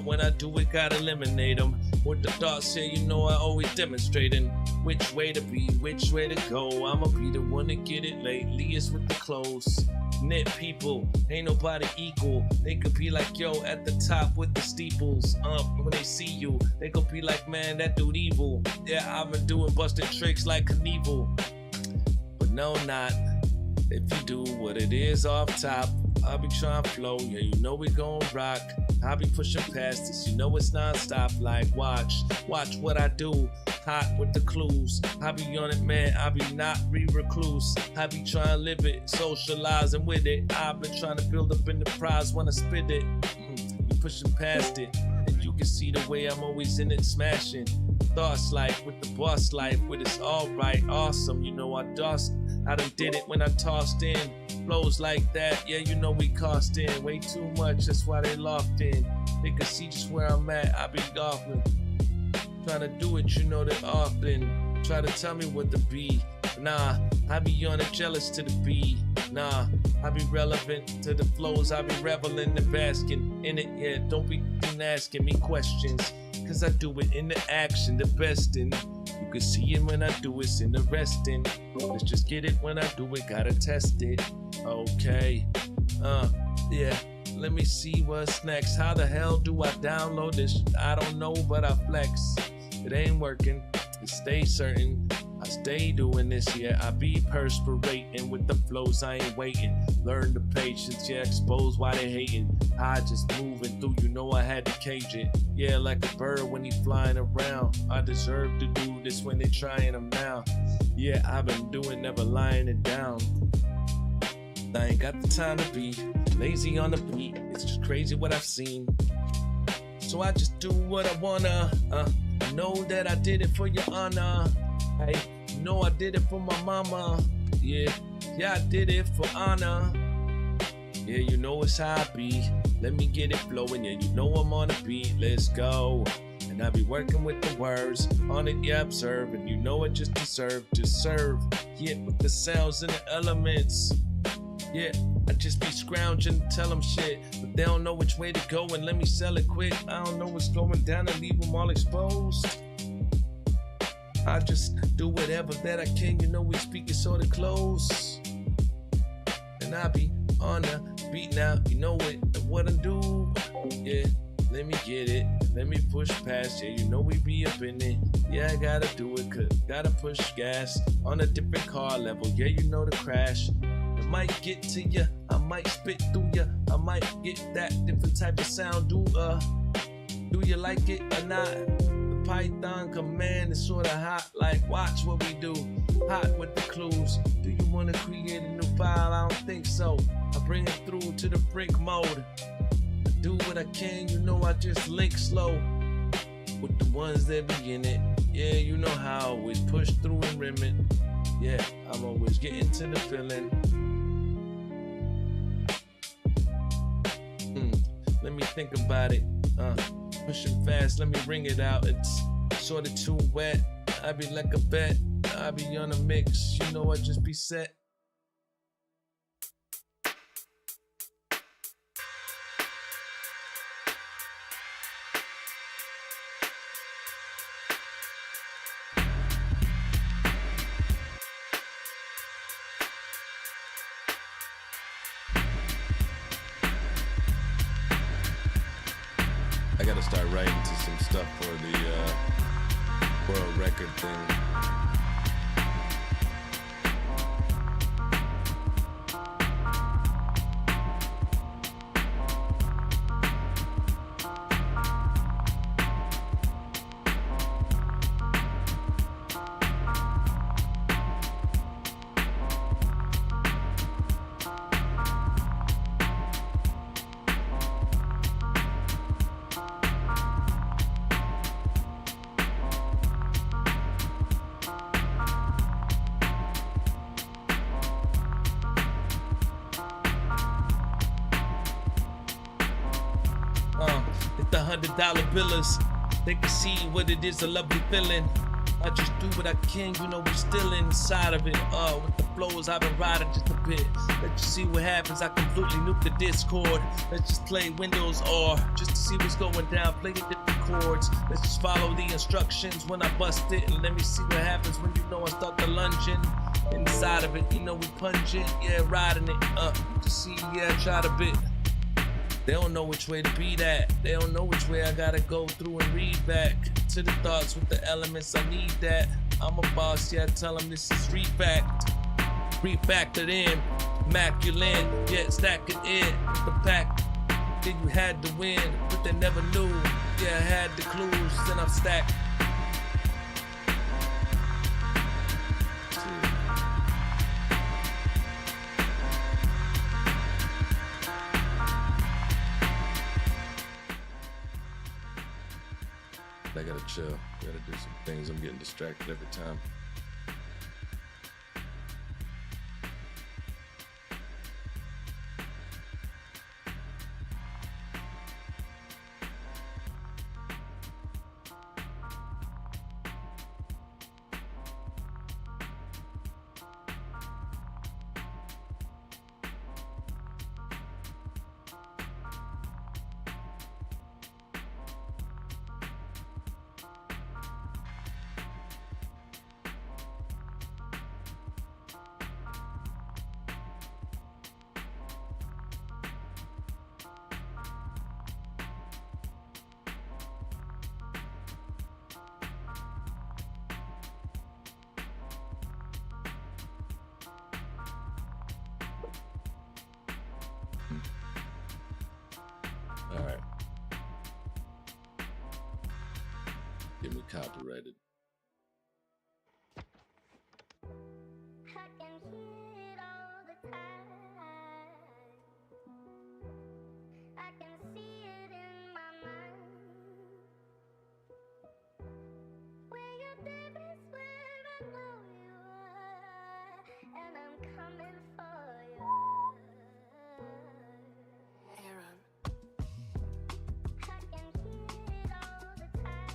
Speaker 4: When I do it, gotta eliminate them. With the thoughts here, you know I always demonstrating which way to be, which way to go. I'ma be the one to get it lately. It's with the clothes. Knit people, ain't nobody equal. They could be like, yo, at the top with the steeples. When they see you, they could be like, man, that dude evil. Yeah, I've been doing busted tricks like Knievel. But no, not. If you do what it is off top, I'll be trying to flow. Yeah, you know we gon' rock. I'll be pushing past this, you know it's non-stop. Like, watch what I do. Hot with the clues. I be on it, man. I be not recluse. I be trying to live it, socializing with it. I've been trying to build up in the prize when I spit it. We pushing past it, and you can see the way I'm always in it, smashing. Thoughts like with the boss life, with it's alright, awesome. You know I done did it when I tossed in. Flows like that, yeah, you know we cost in way too much, that's why they locked in. They can see just where I'm at, I be golfing. Trying to do it, you know that often. Try to tell me what to be. Nah, I be on it, jealous to the B. Nah, I be relevant to the flows, I be reveling and basking in it, yeah. Don't be asking me questions, cause I do it in the action, the best in. You can see it when I do it's interesting. Let's just get it when I do it, gotta test it. Okay, yeah. Let me see what's next. How the hell do I download this? I don't know, but I flex. It ain't working. It stays certain. I stay doing this, yeah. I be perspirating with the flows. I ain't waiting. Learn the patience, yeah. Expose why they hating. I just moving through. You know I had to cage it. Yeah, like a bird when he flying around. I deserve to do this when they trying them now. Yeah, I've been doing, never lying it down. I ain't got the time to be lazy on the beat. It's just crazy what I've seen. So I just do what I wanna. I know that I did it for your honor. Hey, you know I did it for my mama. Yeah, I did it for honor. Yeah, you know it's how I be. Let me get it flowing. Yeah, you know I'm on a beat. Let's go. And I be working with the words on it. Yeah, observe. And you know I just deserve to serve. Yeah, with the sounds and the elements. Yeah, I just be scrounging, tell them shit, but they don't know which way to go, and let me sell it quick. I don't know what's going down and leave them all exposed. I just do whatever that I can, you know we speak it sorta close. And I be on the beat now, you know it, what I do. Yeah, let me get it, let me push past, yeah, you know we be up in it. Yeah, I gotta do it, cause gotta push gas on a different car level, yeah, you know the crash. It might get to ya, I might spit through ya, I might get that different type of sound. Do you like it or not? The Python command is sorta hot, like watch what we do. Hot with the clues. Do you wanna create a new file? I don't think so. I bring it through to the brick mode. I do what I can, you know I just link slow with the ones that be in it. Yeah, you know how I always push through and rim it. Yeah, I'm always getting to the feeling. Let me think about it. Pushing fast, let me ring it out. It's sorta too wet. I be like a bet. I be on a mix. You know I just be set.
Speaker 1: I gotta start writing to some stuff for the world record thing.
Speaker 4: It's the $100 billers. They can see what it is, a lovely feeling. I just do what I can, you know we still inside of it. With the flows, I've been riding just a bit. Let's just see what happens. I completely nuke the Discord. Let's just play Windows or just to see what's going down. Play the different chords. Let's just follow the instructions when I bust it, and let me see what happens when you know I start the lunging. Inside of it, you know we pungent, yeah, riding it. To see, yeah, try a bit. They don't know which way to be that. They don't know which way I gotta go through and read back to the thoughts with the elements. I need that. I'm a boss, yeah, tell them this is refactored in, immaculate, yeah, stacking it with the pack. Then you had to win, but they never knew. Yeah, I had the clues, then I'm stacked.
Speaker 1: I gotta chill. Gotta do some things. I'm getting distracted every time. All right. Get me copyrighted.
Speaker 7: I can hear it all the time. I can see it in my mind. Where you're there is where I know you are, and I'm coming for you. Aaron. I can hear it all the time.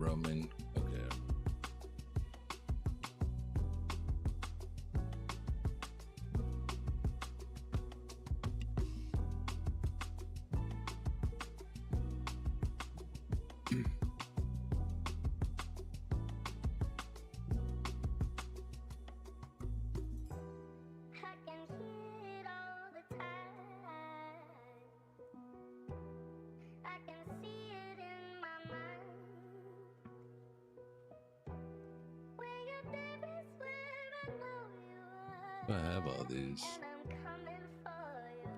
Speaker 1: Roman. Okay.
Speaker 7: I can hear it all the time. I can see it in my mind. Where you live is where I know you
Speaker 1: I
Speaker 7: are.
Speaker 1: have all these.
Speaker 7: And I'm coming for you.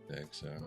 Speaker 1: XR. Okay.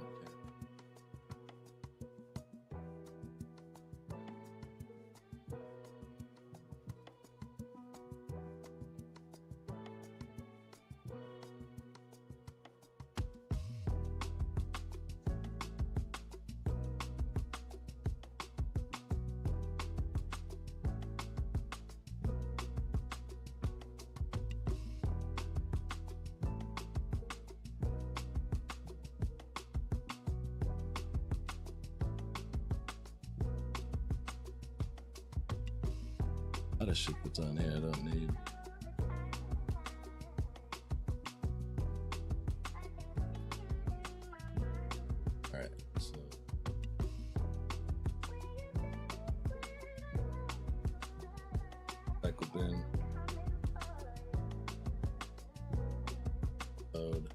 Speaker 1: A lot of shit that's on here I don't need. Alright, so cycle bin. Load.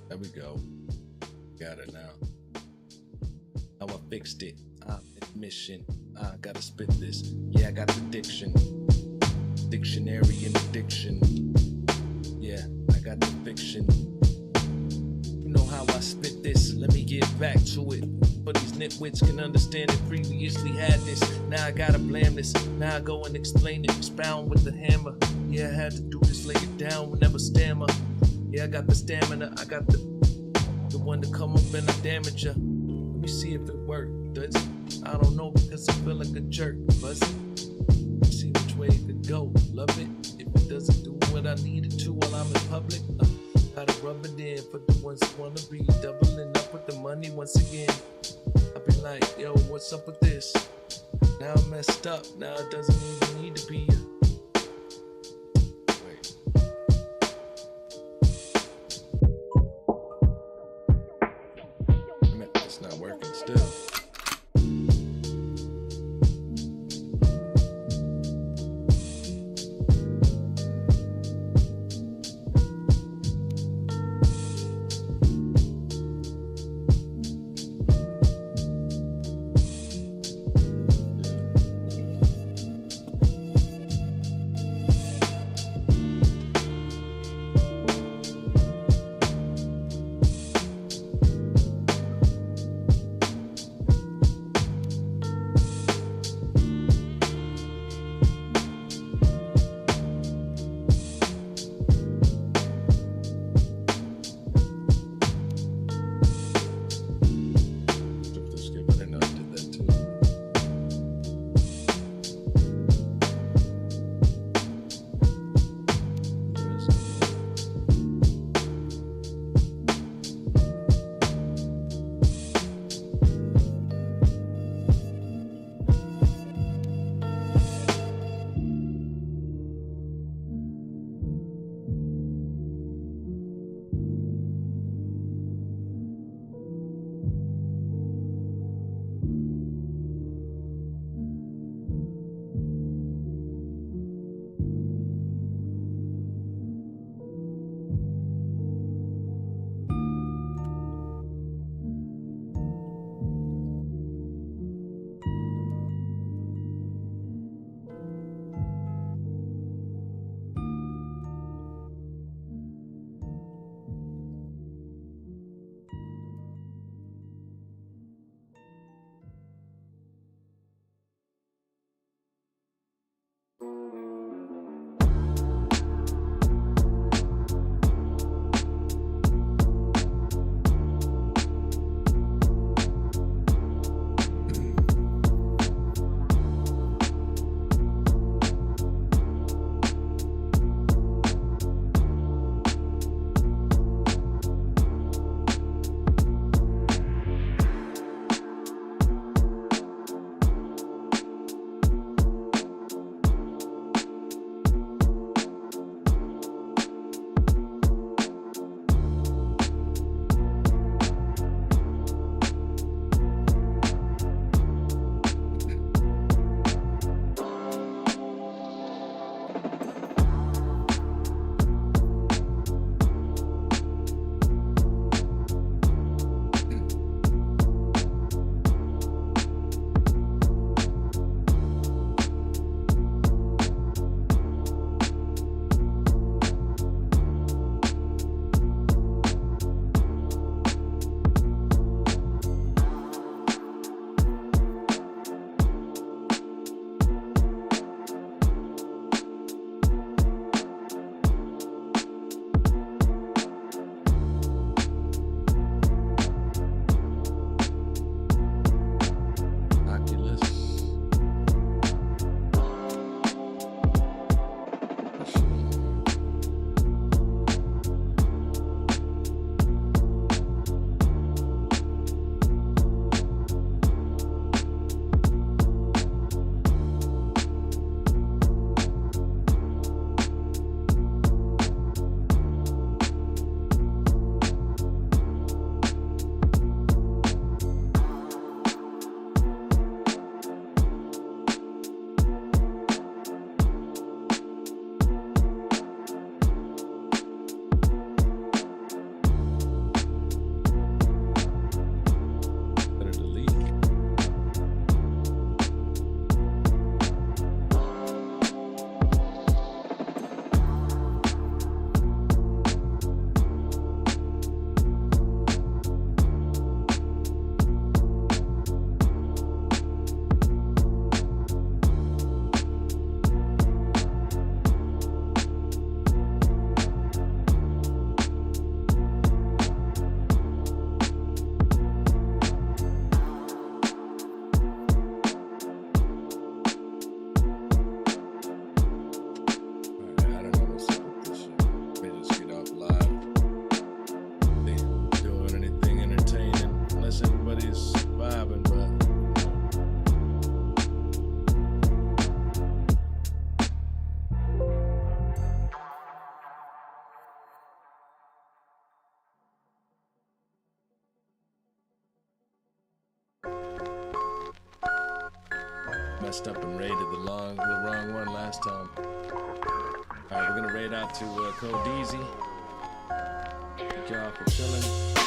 Speaker 1: There we go. Got it now. How I fixed it. I'm admission. I gotta spit this. Yeah, I got the diction. Dictionary and addiction. Yeah, I got the fiction. You know how I spit this. Let me get back to it. But these nitwits can understand it. Previously had this. Now I gotta blame this. Now I go and explain it. Expound with the hammer. Yeah, I had to do this. Lay it down. We'll never stammer. Yeah, I got the stamina. I got the one to come up and I damage ya. Let me see if it worked. Does it? I don't know because I feel like a jerk. Buzz it. See which way it could go. Love it. If it doesn't do what I need it to while I'm in public, gotta rub it in for the ones who wanna be doubling up with the money once again. I be like, yo, what's up with this? Now I'm messed up. Now it doesn't even need to be. It's not working still. messed up and raided the wrong one last time. Alright, we're gonna raid out to Code Easy. Thank y'all for chilling.